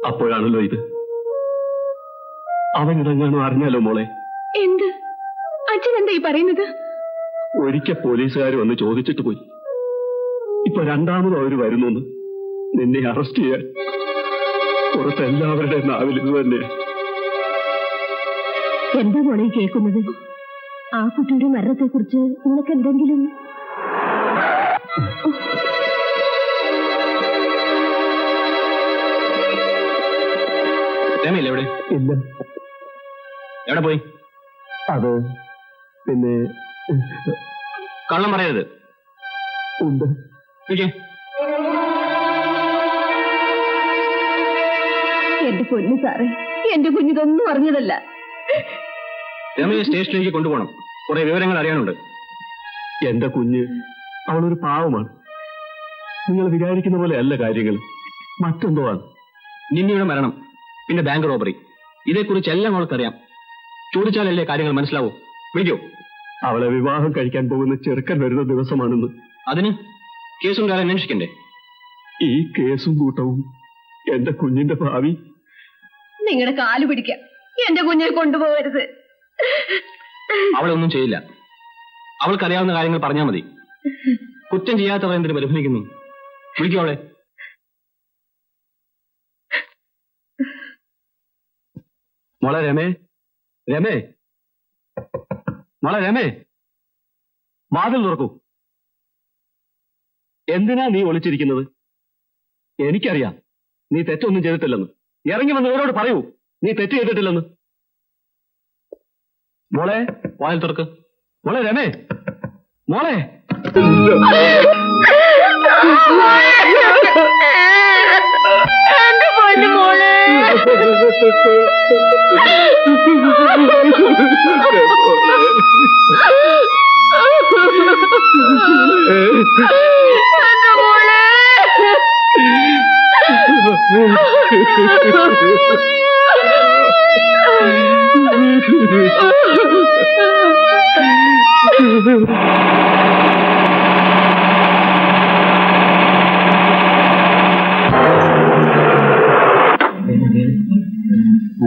അപ്പോഴാണല്ലോ ഇത്. അവൻ ഇതെങ്ങാനും അറിഞ്ഞാലോ മോളെ? എന്ത്? അച്ഛൻ എന്താ ഈ പറയുന്നത്? ഒരിക്കൽ പോലീസുകാർ വന്ന് ചോദിച്ചിട്ട് പോയി. ഇപ്പൊ രണ്ടാമതും അവര് വരുന്നു നിന്നെ അറസ്റ്റ് ചെയ്യാൻ. പുറത്ത് എല്ലാവരുടെയും നാവിൽ ഇത് തന്നെ. എന്താ മോളെ കേൾക്കുന്നത്? ആ കുട്ടിയുടെ മരണത്തെ കുറിച്ച് നിനക്ക് എന്തെങ്കിലും? രമയില്ല എവിടെ? ഇല്ല. എവിടെ പോയി? അത് പിന്നെ കള്ളം പറയരുത്. ഉണ്ട്. എന്റെ പൊന്നു സാറേ, എന്റെ കുഞ്ഞിതൊന്നും അറിഞ്ഞതല്ല. രമയെ സ്റ്റേഷനിലേക്ക് കൊണ്ടുപോകണം. കുറെ വിവരങ്ങൾ അറിയാനുണ്ട്. എന്റെ കുഞ്ഞ് അവളൊരു പാവമാണ്. നിങ്ങൾ വിചാരിക്കുന്ന പോലെ അല്ല കാര്യങ്ങൾ. മറ്റെന്തോ ആണ്. നിന്നിയുടെ മരണം, പിന്നെ ബാങ്ക് റോബറി, ഇതേക്കുറിച്ചെല്ലാം അവൾക്കറിയാം. ചോദിച്ചാലല്ലേ കാര്യങ്ങൾ മനസ്സിലാവൂ. വിളിക്കോ? അവളെ വിവാഹം കഴിക്കാൻ പോകുന്ന ചെറുക്കൻ വരുന്ന ദിവസമാണെന്ന്. അതിന് കേസും കാര്യം അന്വേഷിക്കണ്ടേ? ഈ കേസും കൂട്ടവും എന്റെ കുഞ്ഞിന്റെ ഭാവി. നിങ്ങളുടെ കാല് പിടിക്കാം. എന്റെ കുഞ്ഞിനെ കൊണ്ടുപോകരുത്. അവളൊന്നും ചെയ്യില്ല. അവൾക്കറിയാവുന്ന കാര്യങ്ങൾ പറഞ്ഞാൽ മതി. കുറ്റം ചെയ്യാത്തവർ എന്തിനു പരിഭ്രമിക്കുന്നു? വിളിക്കോ അവളെ. മോളെ രമേ, രമേ, മോളെ രമേ, വാതിൽ തുറക്കൂ. എന്തിനാ നീ ഒളിച്ചിരിക്കുന്നത്? എനിക്കറിയാം നീ തെറ്റൊന്നും ചെയ്തിട്ടില്ലെന്ന്. ഇറങ്ങി വന്ന് ഇവരോട് പറയൂ നീ തെറ്റ് ചെയ്തിട്ടില്ലെന്ന്. മോളെ വാതിൽ തുറക്ക്. മോളെ രമേ, മോളെ. എന്റെ പൊന്നു മോളെ.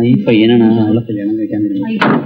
ഈ പയ്യനാണ് അവളെ കല്യാണം കഴിക്കാൻ വരുന്നത്.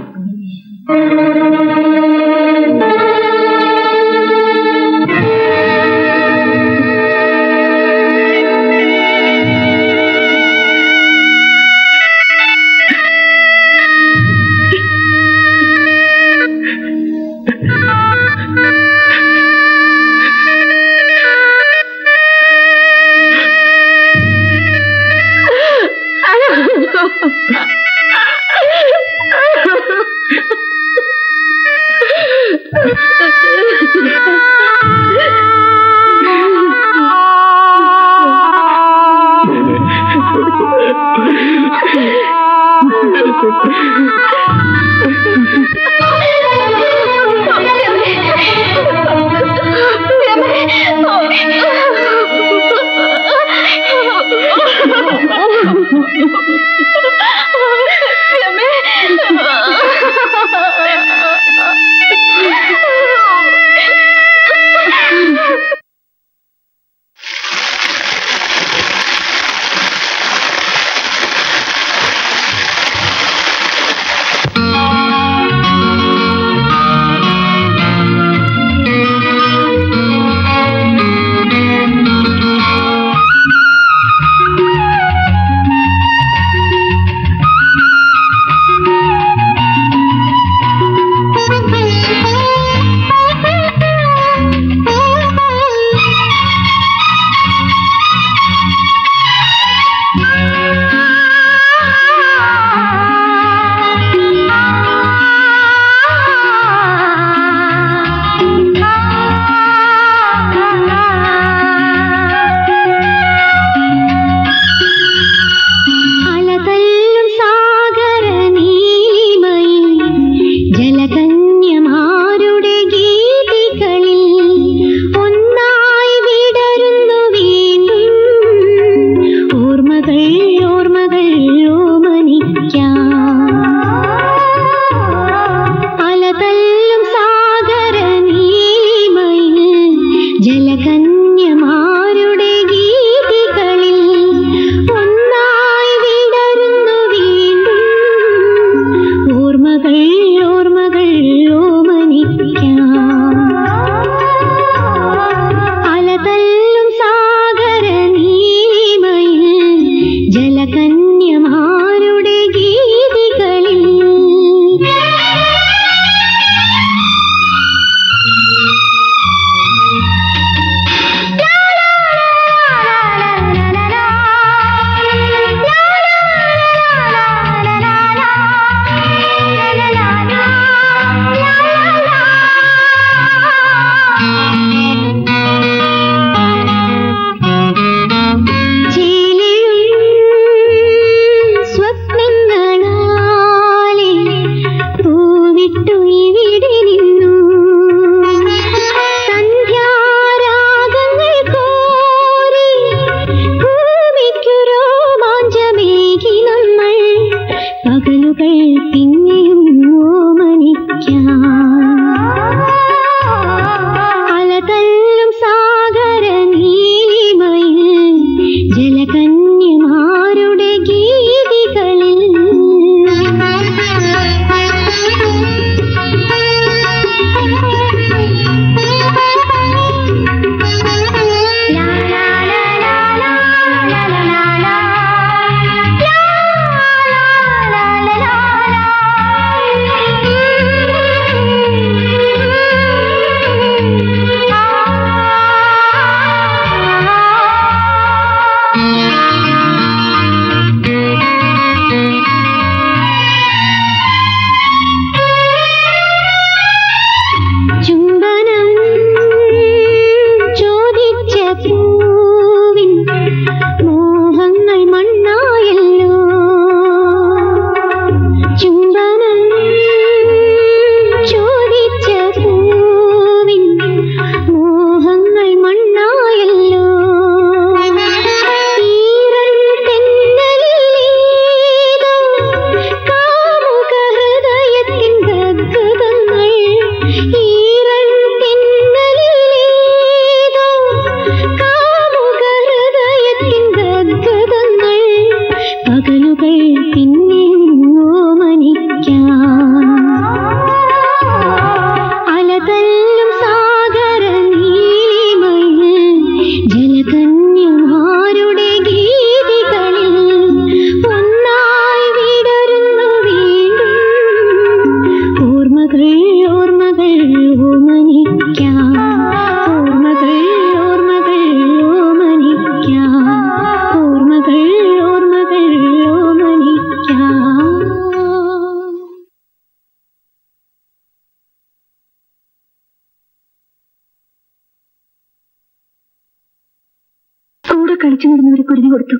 കളിച്ചു നടന്നവരെ കുരുതി കൊടുത്തു.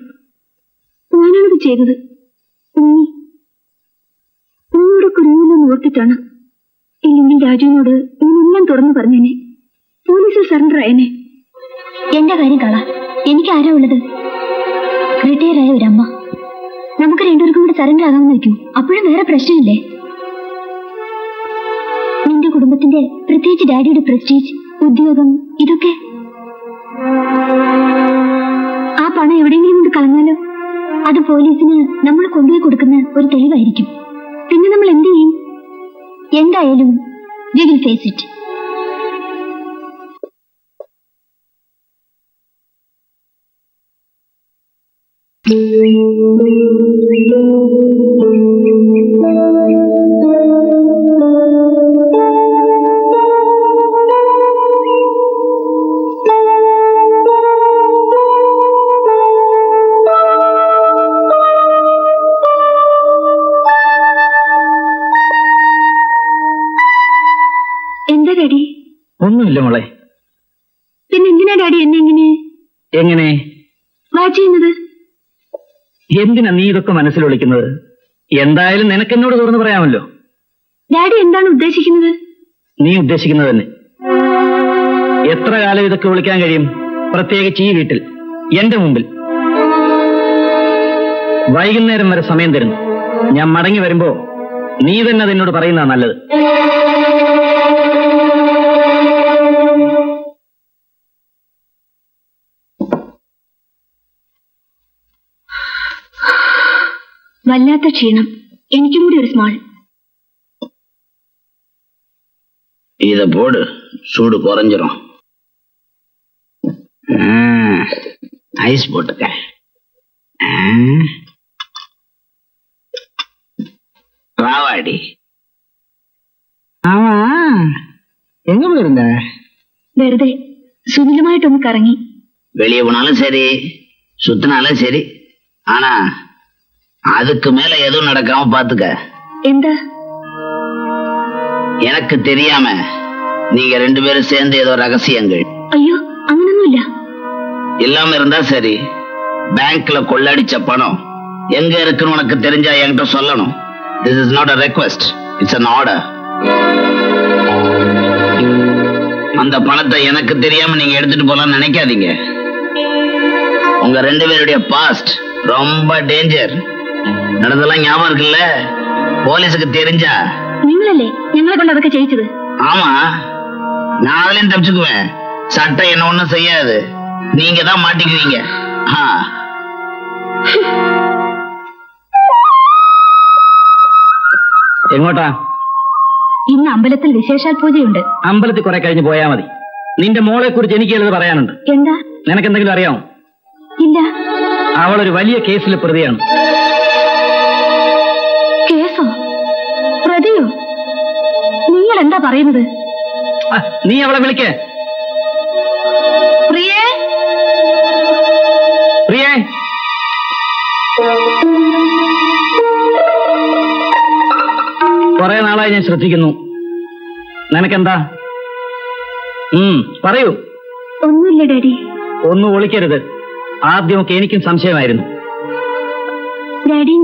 ഞാനാണത് ചെയ്തത്. ഉണ്ണിയോട് കുരുങ്ങില്ലെന്ന് ഓർത്തിട്ടാണ്. ഇല്ലെങ്കിൽ രാജുവിനോട് ഞാനെല്ലാം തുറന്നു പറഞ്ഞേനെ. പോലീസിൽ സറണ്ടർ ആയനെ. എന്റെ കാര്യം കള. എനിക്ക് ആരാ ഉള്ളത്? റിട്ടയറായ ഒരമ്മ. നമുക്ക് രണ്ടുപേർക്കും കൂടെ സറണ്ടർ ആകാമെന്ന് വയ്ക്കൂ. അപ്പോഴും വേറെ പ്രശ്നമില്ലേ? നിന്റെ കുടുംബത്തിന്റെ, പ്രത്യേകിച്ച് ഡാഡിയുടെ പ്രസ്റ്റീജ്, ഉദ്യോഗം, ഇതൊക്കെ. ആ പണം എവിടെയെങ്കിലും കൊണ്ട് കളഞ്ഞാലോ? അത് പോലീസിന് നമ്മൾ കൊണ്ടുപോയി കൊടുക്കുന്ന ഒരു തെളിവായിരിക്കും. പിന്നെ നമ്മൾ എന്ത് ചെയ്യും? എന്തായാലും we will face it. എന്താ ഡാഡി? ഒന്നുമില്ല മോളെ. പിന്നെ എന്തിനാ ഡാഡി എന്നെ എങ്ങനെ വാച്ച് ചെയ്യുന്നത്? എന്തിനാ നീ ഇതൊക്കെ മനസ്സിൽ വിളിക്കുന്നത്? എന്തായാലും നിനക്കെന്നോട് തുറന്നു പറയാമല്ലോ. ഡാഡി എന്താണ് ഉദ്ദേശിക്കുന്നത്? നീ ഉദ്ദേശിക്കുന്നത് തന്നെ. എത്ര കാലം ഇതൊക്കെ വിളിക്കാൻ കഴിയും? പ്രത്യേകിച്ച് ഈ വീട്ടിൽ, എന്റെ മുമ്പിൽ. വൈകുന്നേരം വരെ സമയം തരുന്നു. ഞാൻ മടങ്ങി വരുമ്പോ നീ തന്നെ അതെന്നോട് പറയുന്നതാ നല്ലത്. വല്ലാത്ത ക്ഷീണം. എനിക്കും കൂടി ഒരു സ്മാൾ. இத போடு, சூடு குறைஞ்சிரும். ஐஸ் போட்டுக்க. ராவாடி. ஆமா, எங்க போயிருந்த? വെറുതെ സുനിലുമായിട്ടൊന്ന് കറങ്ങി. வெளியே போனாலும் சரி, சுத்தினாலும் சரி, ஆனா அதுக்கு மேல எதுவும் நடக்காம பாத்துக்க. എന്താ? எனக்கு தெரியாம நீங்க ரெண்டு பேரும் சேர்ந்து ஏதோ ரகசியங்கள். അയ്യോ, അങ്ങനൊന്നുമില്ല. இல்லாம இருந்தா சரி. பேங்க்ல கொள்ளடிச்ச பணம் எங்க இருக்குன்னு உனக்கு தெரிஞ்சா என்கிட்ட சொல்லணும். This is not a request, it's an order. அந்த பணத்தை எனக்கு தெரியாம நீங்க எடுத்துட்டு போலாம் நினைக்காதீங்க. உங்க ரெண்டு பேருடைய பாஸ்ட் ரொம்ப டேஞ்சர். நடந்தெல்லாம் ஞாபகம் இருக்குல்ல? போலீஸுக்கு தெரிஞ்சா നിങ്ങളല്ലേ ഞങ്ങളെ കൊണ്ട് അതൊക്കെ ചെയ്യിച്ചത്? ஆமா, நான் அதுலயும் தப்பிச்சுக்குவேன். சட்டம் என்ன ஒண்ணும் செய்யாது. நீங்க தான் மாட்டிக்குவீங்க. എങ്ങോട്ടാ? ഇന്ന് അമ്പലത്തിൽ വിശേഷാൽ പൂജയുണ്ട്. അമ്പലത്തിൽ കുറെ കഴിഞ്ഞ് പോയാ മതി. നിന്റെ മോളെ കുറിച്ച് എനിക്ക് ചിലത് പറയാനുണ്ട്. എന്താ? നിനക്ക് എന്തെങ്കിലും അറിയാമോ? ഇല്ല. അവളൊരു വലിയ കേസിലെ പ്രതിയാണ്. കേസോ? പ്രതിയോ? നിങ്ങൾ എന്താ പറയുന്നത്? നീ അവളെ വിളിക്കേ. പ്രിയേ, പ്രിയേ. കുറെ നാളായി ഞാൻ ശ്രദ്ധിക്കുന്നു. നിനക്കെന്താ? പറയൂ. ഒന്നുമില്ല ഡാഡി. ഒന്നും ഒളിക്കരുത്. ആദ്യമൊക്കെ എനിക്കും സംശയമായിരുന്നു. ഡാഡി,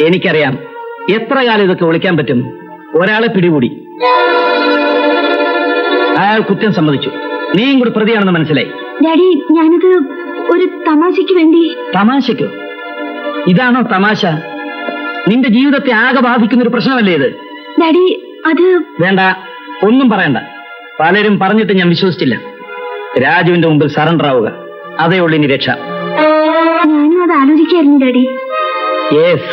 എനിക്കറിയാം എത്ര കാലം ഇതൊക്കെ ഒളിക്കാൻ പറ്റും. ഒരാളെ പിടികൂടി, അയാൾ കുറ്റം സമ്മതിച്ചു. നീയും കൂടി പ്രതിയാണെന്ന് മനസ്സിലായി. ഡാഡി, ഞാനത് ഒരു തമാശയ്ക്ക് വേണ്ടി. തമാശയ്ക്കോ? ഇതാണോ തമാശ? നിന്റെ ജീവിതത്തെ ആകെ ബാധിക്കുന്ന ഒരു പ്രശ്നമല്ലേ ഇത്? ഡാഡി, അത് വേണ്ട, ഒന്നും പറയണ്ട. പലരും പറഞ്ഞിട്ട് ഞാൻ വിശ്വസിച്ചില്ല. രാജുവിന്റെ മുമ്പിൽ സറണ്ടർ ആവുക, അതേ ഉള്ളു ഇനി രക്ഷ. ഞാനും അത് ആലോചിക്കായിരുന്നു ഡാഡി. യെസ്,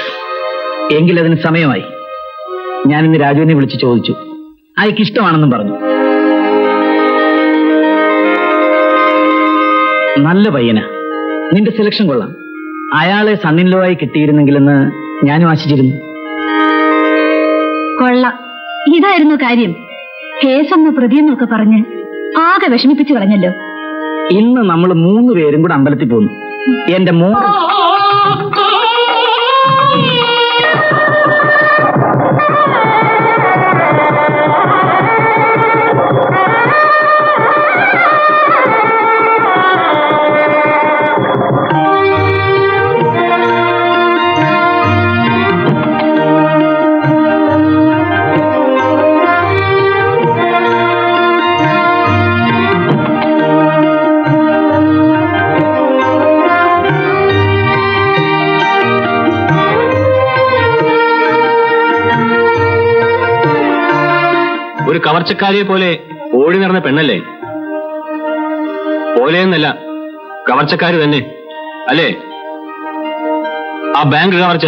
എങ്കിലതിന് സമയമായി. ഞാനിന്ന് രാജുവിനെ വിളിച്ച് ചോദിച്ചു. അയാൾക്ക് ഇഷ്ടമാണെന്നും പറഞ്ഞു. നല്ല പയ്യനാ, നിന്റെ സെലക്ഷൻ കൊള്ളാം. അയാളെ സണ്ണിൻലോ ആയി കിട്ടിയിരുന്നെങ്കിലെന്ന് ഞാനും ആശിച്ചിരുന്നു. കൊള്ളാം. ഇതായിരുന്നു കാര്യം. കേസെന്ന പ്രതിയെന്നൊക്കെ പറഞ്ഞ് ആകെ വിഷമിപ്പിച്ചു കളഞ്ഞല്ലോ. ഇന്ന് നമ്മൾ 3 പേരും കൂടെ അമ്പലത്തിൽ പോന്നു. എന്റെ മോൻ ഒരു കവർച്ചക്കാരിയെ പോലെ ഓടി നടന്ന പെണ്ണല്ലേ? പോലെയെന്നല്ല, കവർച്ചക്കാരി തന്നെ അല്ലേ? ആ ബാങ്ക് കവർച്ച.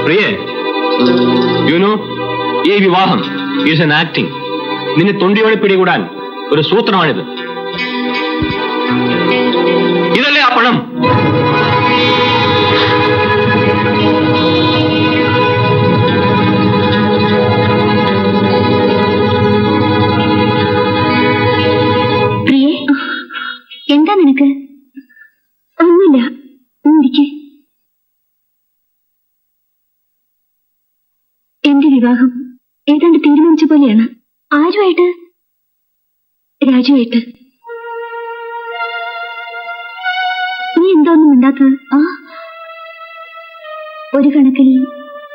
പ്രിയേ, യുനോ, ഈ വിവാഹം ഈസ് എൻ ആക്ടിങ്. നിന്നെ തൊണ്ടിയോടെ പിടികൂടാൻ ഒരു സൂത്രമാണിത്. ഇതല്ലേ ആ പണം? പ്രിയേ, എന്താ നിനക്ക്? ഒന്നുമില്ല, ഇരിക്കെ. എന്റെ വിവാഹം ഏതാണ്ട് തീരുമാനിച്ച പോലെയാണ്. ആരുമായിട്ട്? രാജുവായിട്ട്. നീ എന്തോന്നും മിണ്ടാത്തത്? ഒരു കണക്കിൽ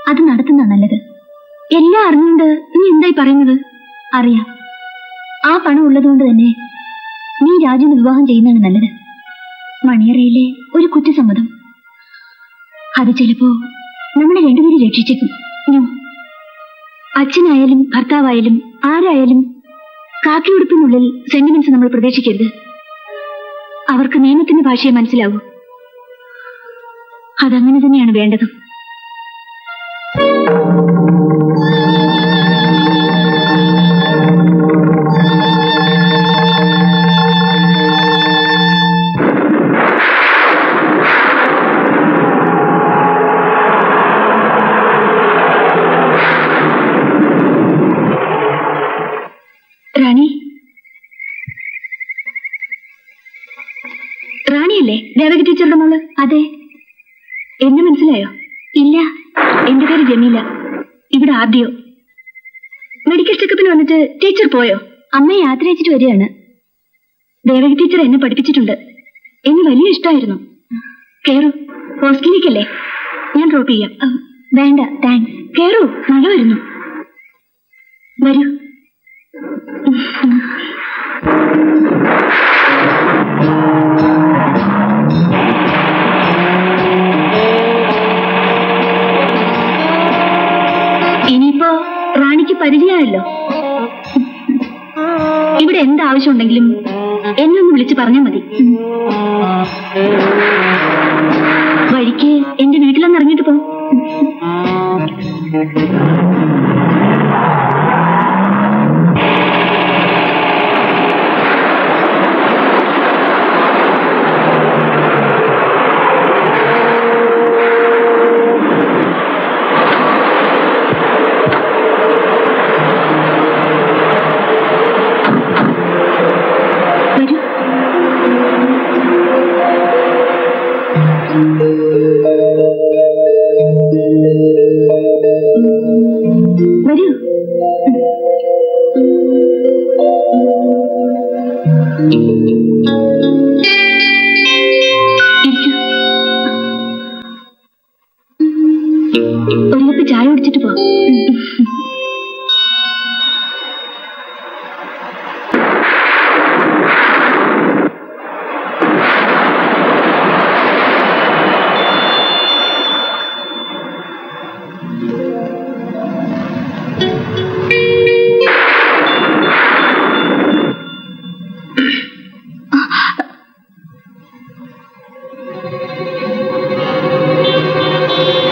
അത് നടത്തുന്ന നല്ലത്. എല്ലാം അറിഞ്ഞുകൊണ്ട് നീ എന്തായി പറയുന്നത്? അറിയാം, ആ പണം ഉള്ളതുകൊണ്ട് തന്നെ നീ രാജുവിന് വിവാഹം ചെയ്യുന്നതാണ് നല്ലത്. മണിയറയിലെ ഒരു കുറ്റസമ്മതം, അത് ചിലപ്പോ നമ്മളെ രണ്ടുപേരും രക്ഷിച്ചേക്കും. അച്ഛനായാലും ഭർത്താവായാലും ആരായാലും കാക്കിയുടുപ്പിനുള്ളിൽ സെന്റിമെന്റ്സ് നമ്മൾ പ്രതീക്ഷിക്കരുത്. അവർക്ക് നിയമത്തിന്റെ ഭാഷയെ മനസ്സിലാവൂ. അതങ്ങനെ തന്നെയാണ് വേണ്ടതും. റാണി, റാണിയല്ലേ ദേവകി ടീച്ചറുടെ മോള്? അതെ. എന്നെ മനസ്സിലായോ? ഇല്ല. എന്റെ പേര് ജമീല. ഇവിടെ ആദ്യോ. മെഡിക്കൽ ചെക്കപ്പിന് വന്നിട്ട് ടീച്ചർ പോയോ? അമ്മ യാത്ര അയച്ചിട്ട് വരികയാണ്. ദേവകി ടീച്ചർ എന്നെ പഠിപ്പിച്ചിട്ടുണ്ട്. എന്നെ വലിയ ഇഷ്ടമായിരുന്നു. കേറൂ, ഹോസ്റ്റലിലേക്കല്ലേ? ഞാൻ ഡ്രോപ്പ് ചെയ്യാം. വേണ്ട, താങ്ക്സ്. കേറൂ, മഴ വരുന്നു. വരൂ. ഇനിയിപ്പോ റാണിക്ക് പരിചയമായല്ലോ. ഇവിടെ എന്താവശ്യമുണ്ടെങ്കിലും എന്നെ ഒന്ന് വിളിച്ച് പറഞ്ഞാൽ മതി. വഴിക്ക് എന്റെ വീട്ടിലൊന്ന് ഇറങ്ങിയിട്ട് പോ. വരൂ. ഒരു കപ്പ് ചായ കുടിച്ചിട്ട് പോ.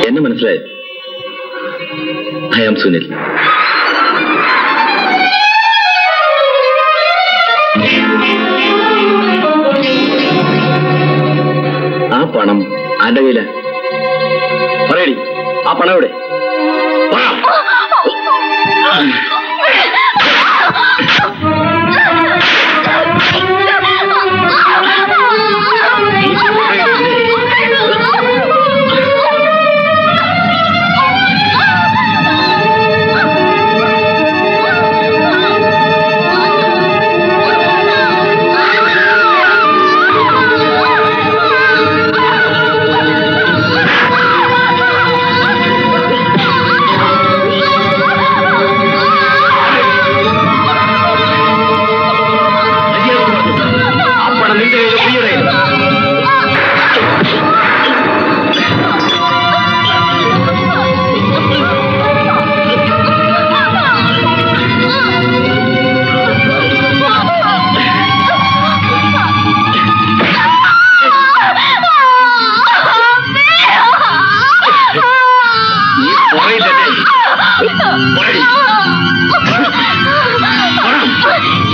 എന്നെ മനസ്സിലായി. I am Sunil. ആ പണം ആരുടെ കയ്യില? പറയടി, ആ പണം എവിടെ?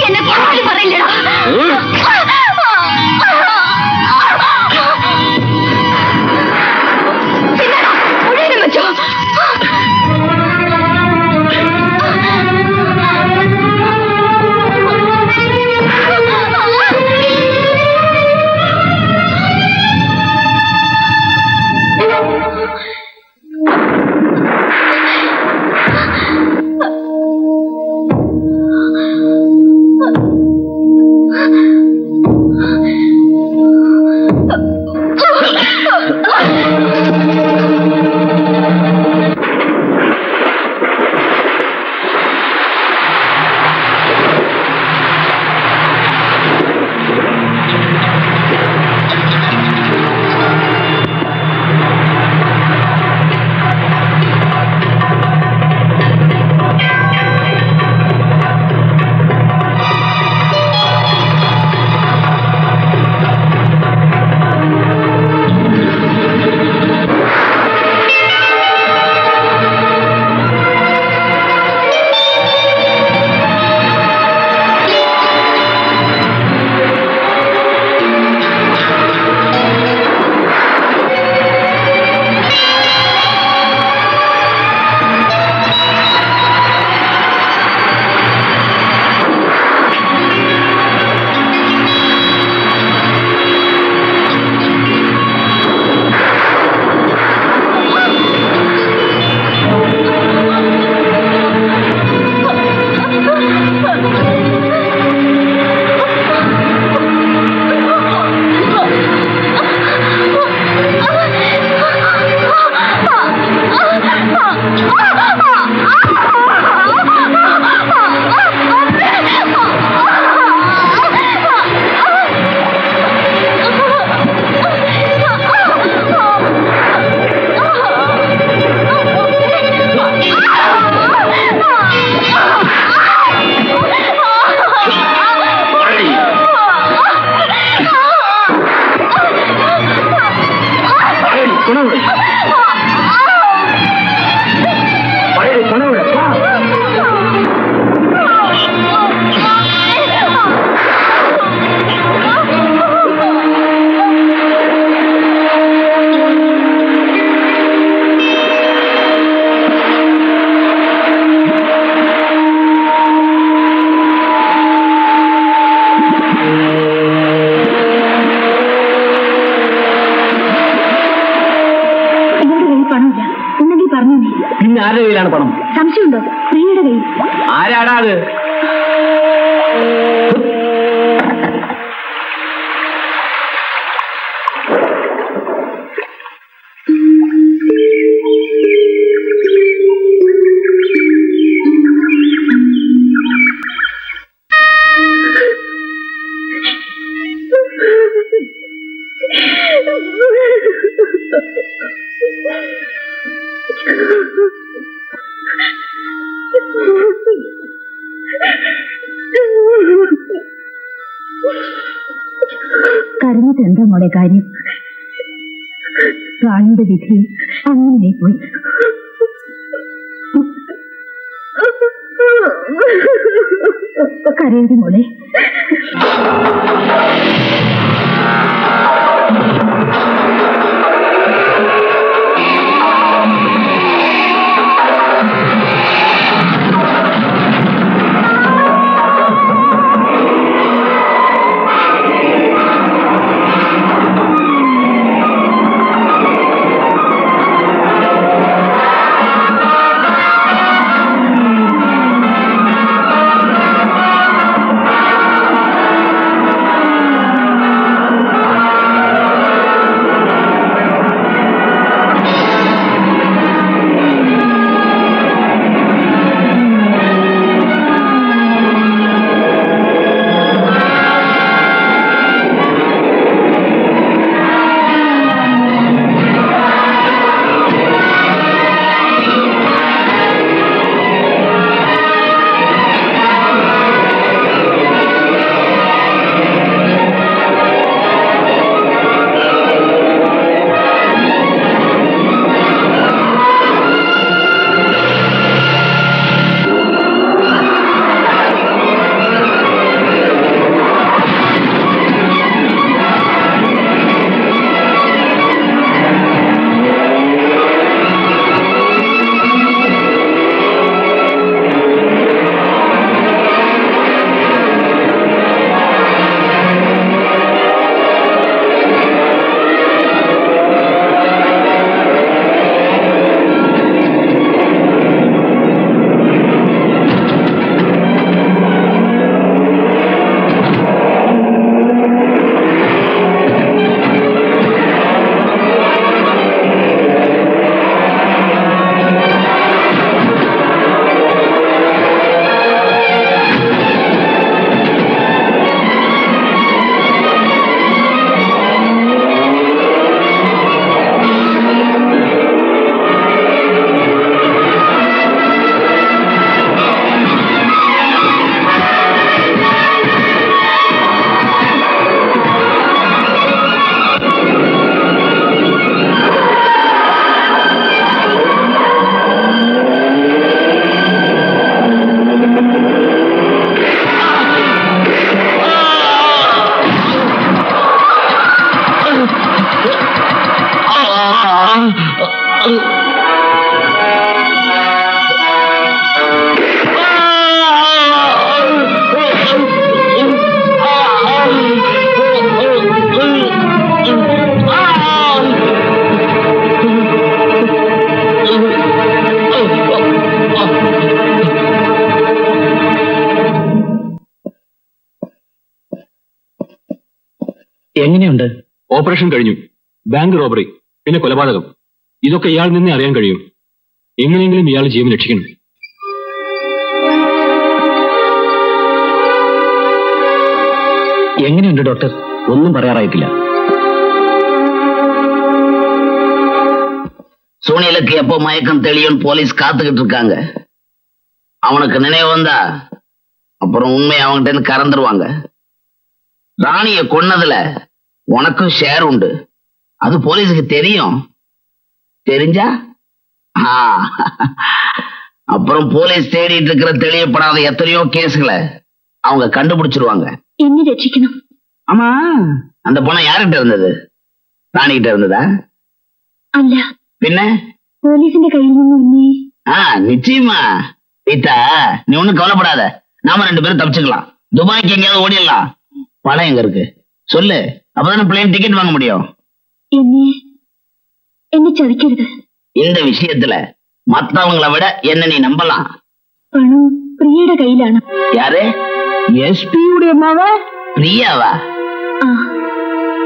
എന്നെ പറയില്ലടാ. വെച്ചോ. പിന്നെ ആരുടെ കയ്യിലാണ് പണം? സംശയമുണ്ടോ? പ്രിയയുടെ കയ്യിൽ. ആരാടാ അത്? കരഞ്ഞിട്ട് എന്താ മോളെ കാര്യം? റാണിയുടെ വിധി അങ്ങനെ പോയി. കരയുടെ മോളെ. എങ്ങനെയുണ്ട്? ഓപ്പറേഷൻ കഴിഞ്ഞു. ബാങ്ക് റോബറി, പിന്നെ കൊലപാതകം. ഇതൊക്കെ ഇയാൾ നിന്നേ അറിയാൻ കഴിയും. എങ്ങനെയെങ്കിലും ഇയാൾ ജീവൻ രക്ഷിക്കണം. എങ്ങനെയുണ്ട് ഡോക്ടർ? ഒന്നും പറയാറായിട്ടില്ല. சூனியலுக்கு எப்போ மயக்கம் தெளியும் போலீஸ் காத்துக்கிட்டு இருக்காங்க. அவனுக்கு நினைவு வந்தா அப்புறம் உண்மை அவன்கிட்ட இருந்து கறந்துருவாங்க. ராணிய கொன்னதுல உனக்கும் ஷேர் உண்டு. அது போலீஸுக்கு தெரியும். தெரிஞ்சா அப்புறம் போலீஸ் தேடிட்டு இருக்கிற தெளியப்படாத எத்தனையோ கேஸுகளை அவங்க கண்டுபிடிச்சிருவாங்க. എന്നെ രക്ഷിക്കണം. ஆமா, அந்த பணம் யார்கிட்ட இருந்தது? ராணிகிட்ட இருந்ததா? അല്ല, பின்ன പോലീസിന്റെ കയ്യിൽ നിന്ന് എന്നെ. நிச்சயமா ரீதா, நீ ஒண்ணும் கவலைப்படாத. நாம 2 பேரும் தப்பிச்சுக்கலாம். துபாய்க்கு எங்கேயாவது ஓடிடலாம். பணம் எங்க இருக்கு சொல்லு, அப்பதானே பிளேன் டிக்கெட் வாங்க முடியும். എന്നെ ചതിക്കരുത്. இந்த விஷயத்துல மத்தவங்களை விட என்ன நீ நம்பலாம். പണം പ്രിയയുടെ കയ്യിലാണ്. யாரு? എസ്പിയുടെ അമ്മാവ പ്രിയാവാ?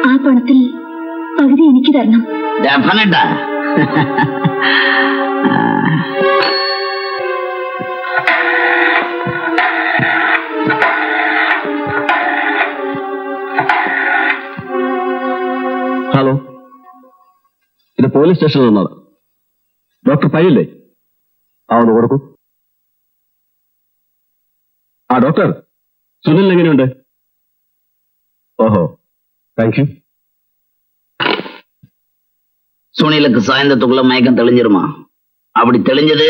ആ പണത്തിൽ പകുതി എനിക്ക് തരണം. ഡെഫിനറ്റാ. ഹലോ, ഇത് പോലീസ് സ്റ്റേഷനിൽ നിന്നാണ്. ഡോക്ടർ പയ്യല്ലേ? ഒന്ന് കൊടുക്കൂ. ഡോക്ടർ, സുനിൽ എങ്ങനെയുണ്ട്? ഓഹോ, താങ്ക് യു. சுனிலுக்கு சாயந்தத்துக்குள்ள மயக்கம் தெளிஞ்சிருமா? அப்படி தெளிஞ்சது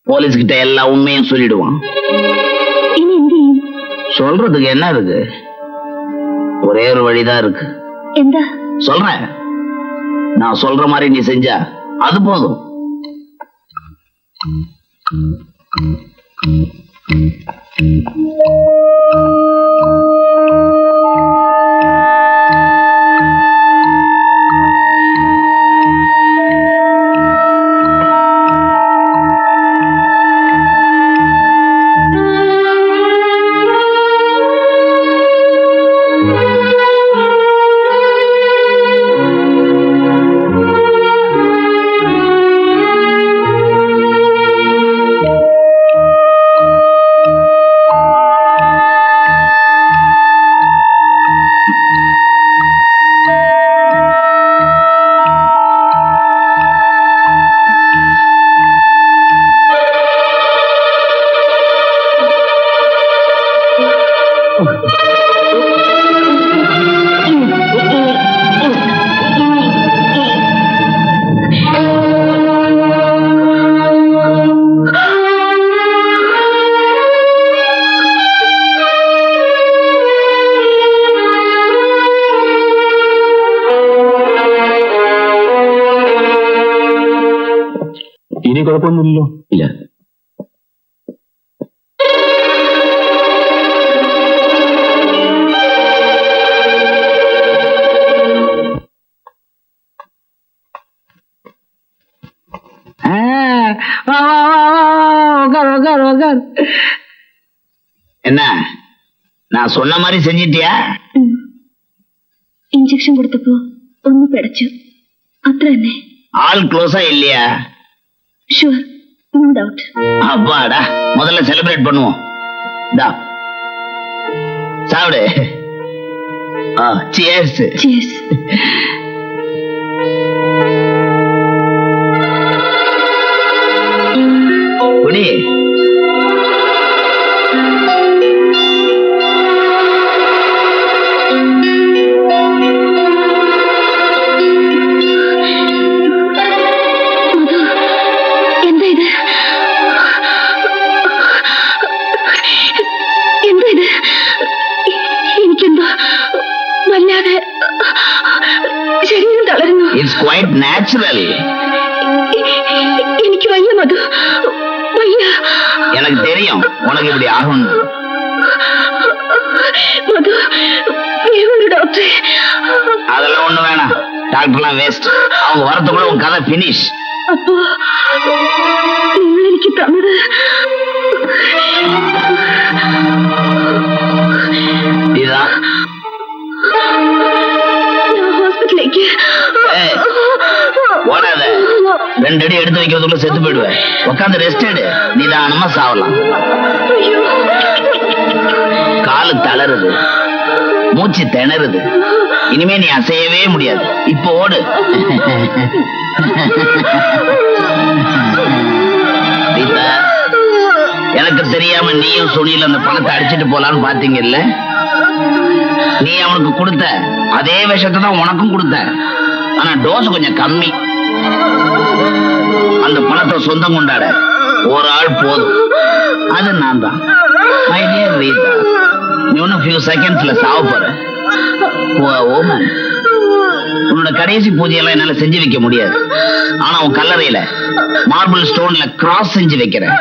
போலீஸ் கிட்ட எல்லா உண்மையும் சொல்லிடுவான். சொல்றதுக்கு என்ன இருக்கு? ஒரே ஒரு வழிதான் இருக்கு. சொல்றேன், நான் சொல்ற மாதிரி நீ செஞ்சா அது போதும். ഇനി കുഴപ്പമൊന്നുമില്ലല്ലോ? ഇല്ല. என்ன, நான் சொன்ன மாதிரி செஞ்சிட்டியா? ഇഞ്ചക്ഷൻ കൊടുത്തപ്പോ ഒന്ന് പിടച്ചു, അത്ര തന്നെ. ஆள் க்ளோஸா இல்லையா? Sure, no doubt. அப்பாடா, முதல்ல செலிப்ரேட் பண்ணுவோம். டா சாப்பிடு. சியர்ஸ். ചിയേഴ്സ്. குடி. എന്താ ഇത്? എന്താ ഇത്? എനിക്കെന്തോ വല്ലാതെ ശരീരം തളരുന്നു. It's quite natural. എനിക്ക് വയ്യ മധു, വയ്യ. எனக்கு தெரியும் உனக்கு இப்படி ஆகும். മധു, വേഗം ഡോക്ടറെ. அதெல்லாம் ஒண்ணு வேணாம், டாக்டர்லாம் வேஸ்ட். அவங்க வரதுக்குள்ள உன் கதை பினிஷ். അപ്പോ നിങ്ങൾ എനിക്ക് തന്നത് இதான் 2 அடி எடுத்து வைக்கிறதுக்குள்ள செத்து போயிடுவேன். உட்காந்து ரெஸ்ட் எடு, நிதானமா சாவலாம். காலு தளருது, மூச்சு திணறுது, இனிமே நீ அசையவே முடியாது. இப்போ ஓடு. ரீதா, எனக்கு தெரியாம நீயும் சுனில் அந்த பணத்தை அடிச்சிட்டு போலான்னு பாத்தீங்கல்ல. நீ அவனுக்கு கொடுத்த அதே விஷத்தை தான் உனக்கும் கொடுத்த. ஆனா டோஸ் கொஞ்சம் கம்மி. அந்த பணத்தை சொந்தம் கொண்டாட ஒரு ஆள் போதும். அது நான் தான். மை டியர் ரீதா, நீ ஒன்னும் ஃபியூ செகண்ட்ஸ்ல சாவ போற. ஓமன், உன்னோட கடைசி பூஜையெல்லாம் என்னால செஞ்சு வைக்க முடியாது. ஆனா உன் கல்லறையில மார்பிள் ஸ்டோன்ல கிராஸ் செஞ்சு வைக்கிறேன்.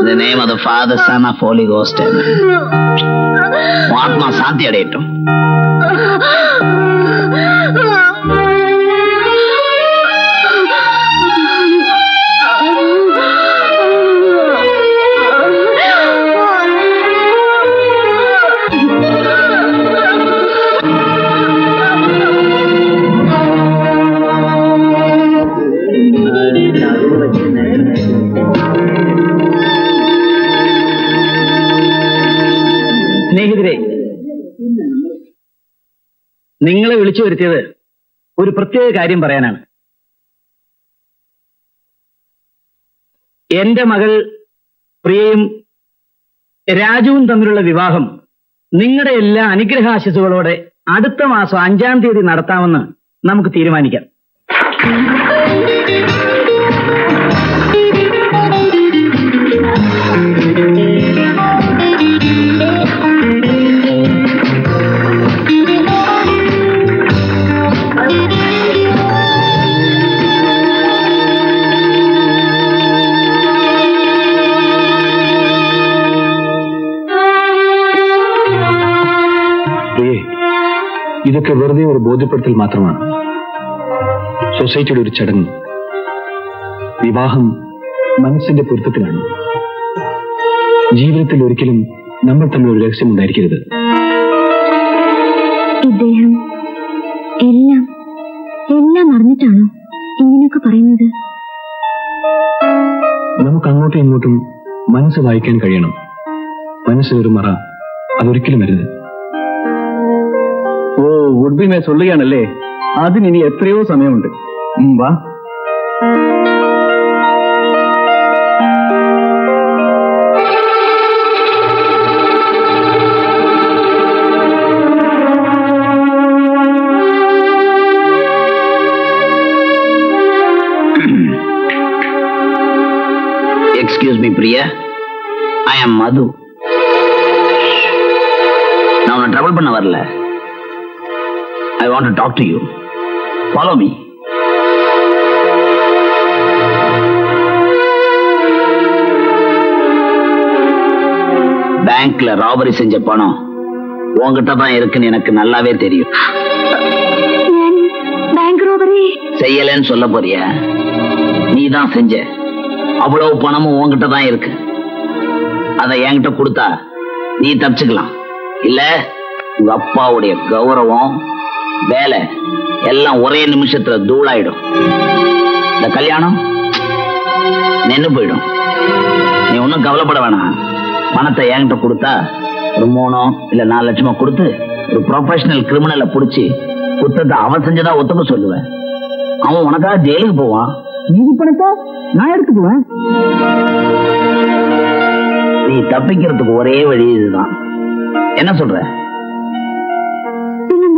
The name of the Father, Son of Holy Ghost. ஆத்மா சாந்தி அடையட்டும். സ്നേഹിതരെ, നിങ്ങളെ വിളിച്ചു വരുത്തിയത് ഒരു പ്രത്യേക കാര്യം പറയാനാണ്. എന്റെ മകൾ പ്രിയയും രാജുവും തമ്മിലുള്ള വിവാഹം നിങ്ങളുടെ എല്ലാ അനുഗ്രഹാശിസുകളോടെ അടുത്ത മാസം 5-ാം തീയതി നടത്താമെന്ന് നമുക്ക് തീരുമാനിക്കാം. ഇതൊക്കെ വെറുതെ ഒരു ബോധ്യപ്പെടുത്തൽ മാത്രമാണ്. സൊസൈറ്റിയുടെ ഒരു ചടങ്ങ്. വിവാഹം മനസ്സിന്റെ പൊരുത്തത്തിലാണ്. ജീവിതത്തിൽ ഒരിക്കലും നമ്മൾ തമ്മിൽ ഒരു രഹസ്യം ഉണ്ടായിരിക്കരുത്. ഇദ്ദേഹം എല്ലാം എല്ലാം അറിഞ്ഞിട്ടാണോ ഇങ്ങനെയൊക്കെ പറയുന്നത്? നമുക്ക് അങ്ങോട്ടും ഇങ്ങോട്ടും മനസ്സ് വായിക്കാൻ കഴിയണം. മനസ്സ് ഒരു മറ, അതൊരിക്കലും വരുത്. ഓ, ഉഡ്ബിമേ சொல்லுകയാണല്ലേ? അതിനി എത്രയോ സമയമുണ്ട്. വാ. Excuse me, Priya. I am Madhu. நான் உன்னை ட்ரபிள் பண்ண வரல. I want to talk to you. Follow me. பேங்க்ல ராபரி செஞ்ச பணம் உன்கிட்ட தான் இருக்குன்னு எனக்கு நல்லாவே தெரியும். பேங்க் ராபரி செய்யலன்னு சொல்ல போறிய? நீ தான் செஞ்ச. அவ்வளவு பணமும் உன்கிட்ட தான் இருக்கு. அதை என்கிட்ட கொடுத்தா நீ தப்பிச்சுக்கலாம். இல்ல உங்க அப்பாவுடைய கௌரவம், வேலை எல்லாம் ஒரே நிமிஷத்துல தூளாயிடும். இந்த கல்யாணம் நின்னு போயிடும். நீ ஒன்னும் கவலைப்பட வேணாம். பணத்தை என்கிட்ட கொடுத்தா ஒரு 3 இல்ல 4 லட்சமா கொடுத்து ஒரு ப்ரொஃபஷனல் கிரிமினலை புடிச்சு குற்றத்தை அவன் செஞ்சதா ஒத்துக்க சொல்லுவேன். அவன் உனக்காக ஜெயிலுக்கு போவான். நீதி பணத்தை நான் எடுத்துக்குவேன். நீ தப்பிக்கிறதுக்கு ஒரே வழி இதுதான். என்ன சொல்ற?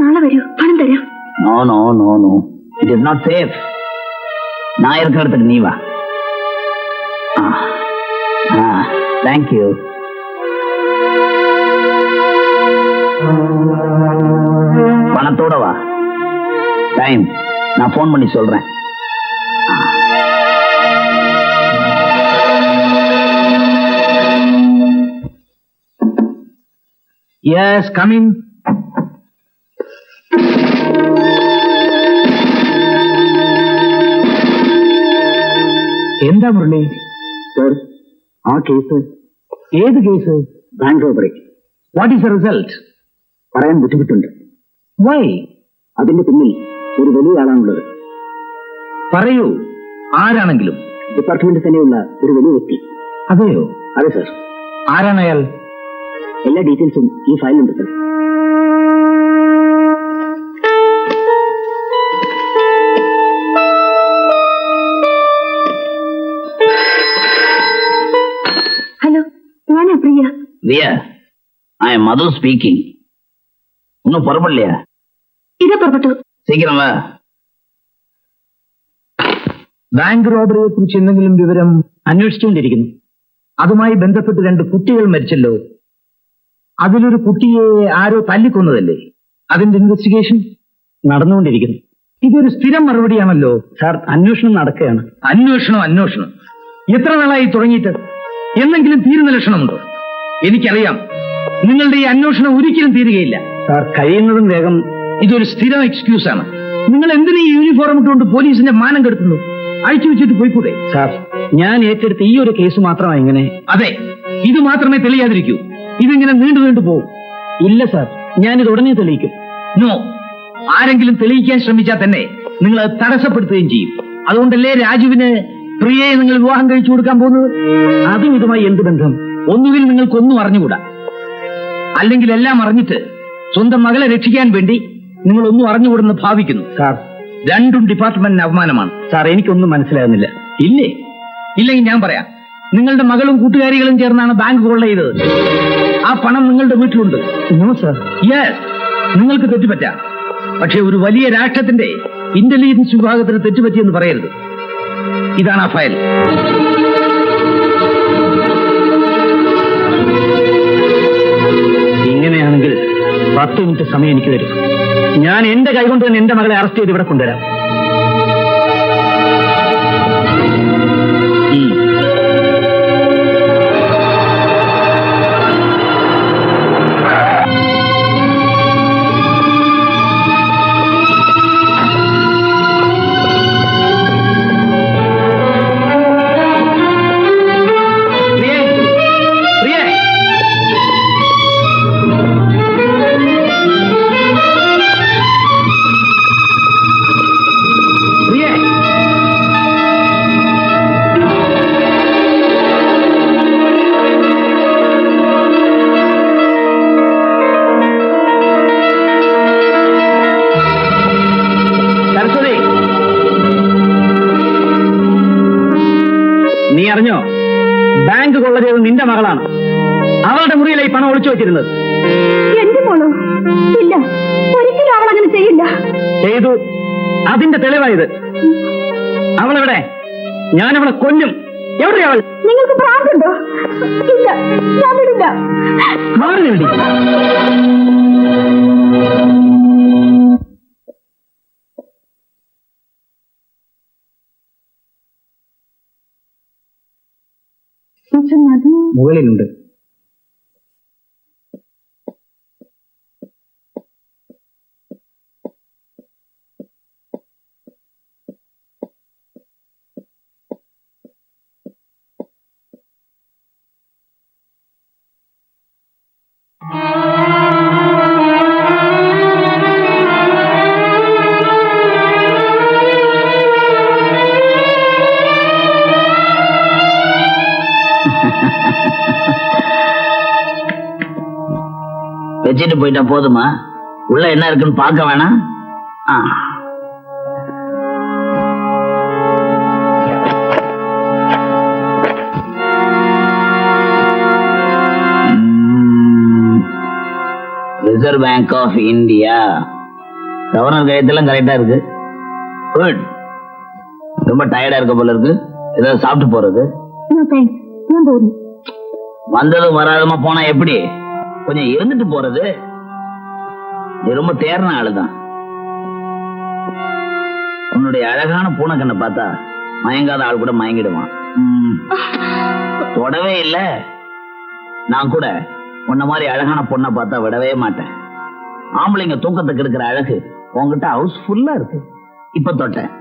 നാളെ വരൂ, പണം തരാം. No no no no, it is not safe. நான் இருக்கிற இடத்துக்கு நீ வா. தேங்க்யூ. பணத்தோட வா. டைம் நான் போன் பண்ணி சொல்றேன். Yes, come in. എന്താ മുരളി? സർ, ആ കേസ്. ഏത് case? Bank robbery. What is the result? പറയാൻ ബുദ്ധിമുട്ടുണ്ട്. വൈ? അതിന്റെ പിന്നിൽ ഒരു വലിയ ആളാണുള്ളത്. പറയൂ, ആരാണെങ്കിലും. ഡിപ്പാർട്ട്മെന്റിൽ തന്നെയുള്ള ഒരു വലിയ വ്യക്തി. അതെയോ? അതെ സർ. ആരാണ് അയാൾ? എല്ലാ ഡീറ്റെയിൽസും ഈ ഫയലിലുണ്ട് സർ. ഹലോ, ഞാനാ പ്രിയ. പ്രിയ, ഐ എം മധു സ്പീക്കിംഗ്. ഒന്നും പുറപ്പെടില്ല? ഇതാ പുറപ്പെട്ടു. സീക്കിരം വാ. ബാങ്ക് റോബറിയെ കുറിച്ച് എന്തെങ്കിലും വിവരം? അന്വേഷിച്ചുകൊണ്ടിരിക്കുന്നു. അതുമായി ബന്ധപ്പെട്ട് 2 കുട്ടികൾ മരിച്ചല്ലോ. അതിലൊരു കുട്ടിയെ ആരോ തല്ലിക്കൊന്നതല്ലേ? അതിന്റെ ഇൻവെസ്റ്റിഗേഷൻ നടന്നുകൊണ്ടിരിക്കുന്നു. ഇതൊരു സ്ഥിരം മറുപടിയാണല്ലോ. സാർ, അന്വേഷണം നടക്കുകയാണ്. അന്വേഷണം എത്ര നാളായി തുടങ്ങിയിട്ട്? എന്തെങ്കിലും തീരുന്ന ലക്ഷണമുണ്ടോ? എനിക്കറിയാം, നിങ്ങളുടെ ഈ അന്വേഷണം ഒരിക്കലും തീരുകയില്ല. സാർ, കഴിയുന്നതും വേഗം. ഇതൊരു സ്ഥിരം എക്സ്ക്യൂസ് ആണ്. നിങ്ങൾ എന്തിനു ഈ യൂണിഫോം ഇട്ടുകൊണ്ട് പോലീസിന്റെ മാനം കെടുത്തുന്നു? അഴിച്ചു വെച്ചിട്ട് പോയിക്കൂടെ? സാർ, ഞാൻ ഏറ്റെടുത്ത ഈ ഒരു കേസ് മാത്രമാണ് ഇങ്ങനെ. അതെ, ഇത് മാത്രമേ തെളിയാതിരിക്കൂ. ഇതിങ്ങനെ നീണ്ടു പോകും. ഇല്ല സാർ, ഞാനിത് ഉടനെ തെളിയിക്കും. നോ, ആരെങ്കിലും തെളിയിക്കാൻ ശ്രമിച്ചാൽ തന്നെ നിങ്ങൾ അത് തടസ്സപ്പെടുത്തുകയും ചെയ്യും. അതുകൊണ്ടല്ലേ രാജുവിന് പ്രിയയെ നിങ്ങൾ വിവാഹം കഴിച്ചു കൊടുക്കാൻ പോകുന്നത്? അതും ഇതുമായി എന്ത് ബന്ധം? ഒന്നുകിൽ നിങ്ങൾക്കൊന്നും അറിഞ്ഞുകൂടാ, അല്ലെങ്കിൽ എല്ലാം അറിഞ്ഞിട്ട് സ്വന്തം മകളെ രക്ഷിക്കാൻ വേണ്ടി നിങ്ങൾ ഒന്നും അറിഞ്ഞുകൂടെന്ന് ഭാവിക്കുന്നു. സാർ, രണ്ടും ഡിപ്പാർട്ട്മെന്റിന് അപമാനമാണ്. സാർ, എനിക്കൊന്നും മനസ്സിലാകുന്നില്ല. ഇല്ലേ? ഇല്ലെങ്കിൽ ഞാൻ പറയാം. നിങ്ങളുടെ മകളും കൂട്ടുകാരികളും ചേർന്നാണ് ബാങ്ക് കൊള്ള ചെയ്തത്. ആ പണം നിങ്ങളുടെ വീട്ടിലുണ്ട്. No sir. യെസ്, നിങ്ങൾക്ക് തെറ്റുപറ്റാം. പക്ഷെ ഒരു വലിയ രാഷ്ട്രത്തിന്റെ ഇന്റലിജൻസ് വിഭാഗത്തിന് തെറ്റുപറ്റിയെന്ന് പറയരുത്. ഇതാണ് ആ ഫയൽ. ഇങ്ങനെയാണെങ്കിൽ 10 മിനിറ്റ് സമയം എനിക്ക് തരും. ഞാൻ എന്റെ കൈകൊണ്ട് തന്നെ എന്റെ മകളെ അറസ്റ്റ് ചെയ്ത് ഇവിടെ കൊണ്ടുവരാം. നീ അറിഞ്ഞോ, ബാങ്ക് കൊള്ള ചെയ്തത് നിന്റെ മകളാണ്. അവളുടെ മുറിയിലായി പണം ഒളിച്ചു വെച്ചിരുന്നത്. എന്റെ മോളോ? ഇല്ല, ഒരിക്കലും അവൾ അങ്ങനെ ചെയ്യില്ല. ചെയ്തു. അതിന്റെ തെളിവായത്. അവളെവിടെ? ഞാനവളെ കൊല്ലും. എവിടെയാ അവൾ? നിങ്ങൾക്ക് പ്രാന്തുണ്ടോ? ഇല്ല, ഞാൻ വിടില്ല. മാറി വേണ്ടി. മുകളിലുണ്ട്. வச்சுட்டு போயிட்டா போதுமா? உள்ள என்ன இருக்குன்னு பார்க்க வேணாம்? Reserve Bank of India. Governor கையெழுத்தெல்லாம் கரெக்டா இருக்கு. குட். ரொம்ப டயர்டா இருக்க போல இருக்கு. ஏதாவது சாப்பிட்டு போறது? வந்ததும் வராதமா போனா எப்படி? கொஞ்சம் இருந்துட்டு போறது. நீ ரொம்ப தேர்ன ஆளுதான். உன்னுடைய அழகான பூனைக்கண்ணை பார்த்தா மயங்காத ஆள் கூட மயங்கிடுவான். தொடவே இல்ல. நான் கூட உன்ன மாதிரி அழகான பொண்ணை பார்த்தா விடவே மாட்டேன். ஆம்பளைங்க தூக்கத்துக்கு இருக்கிற அழகு உங்ககிட்ட ஹவுஸ் ஃபுல்லா இருக்கு. இப்ப தொட்டேன்.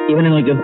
ഇവനെ നോക്കൂ.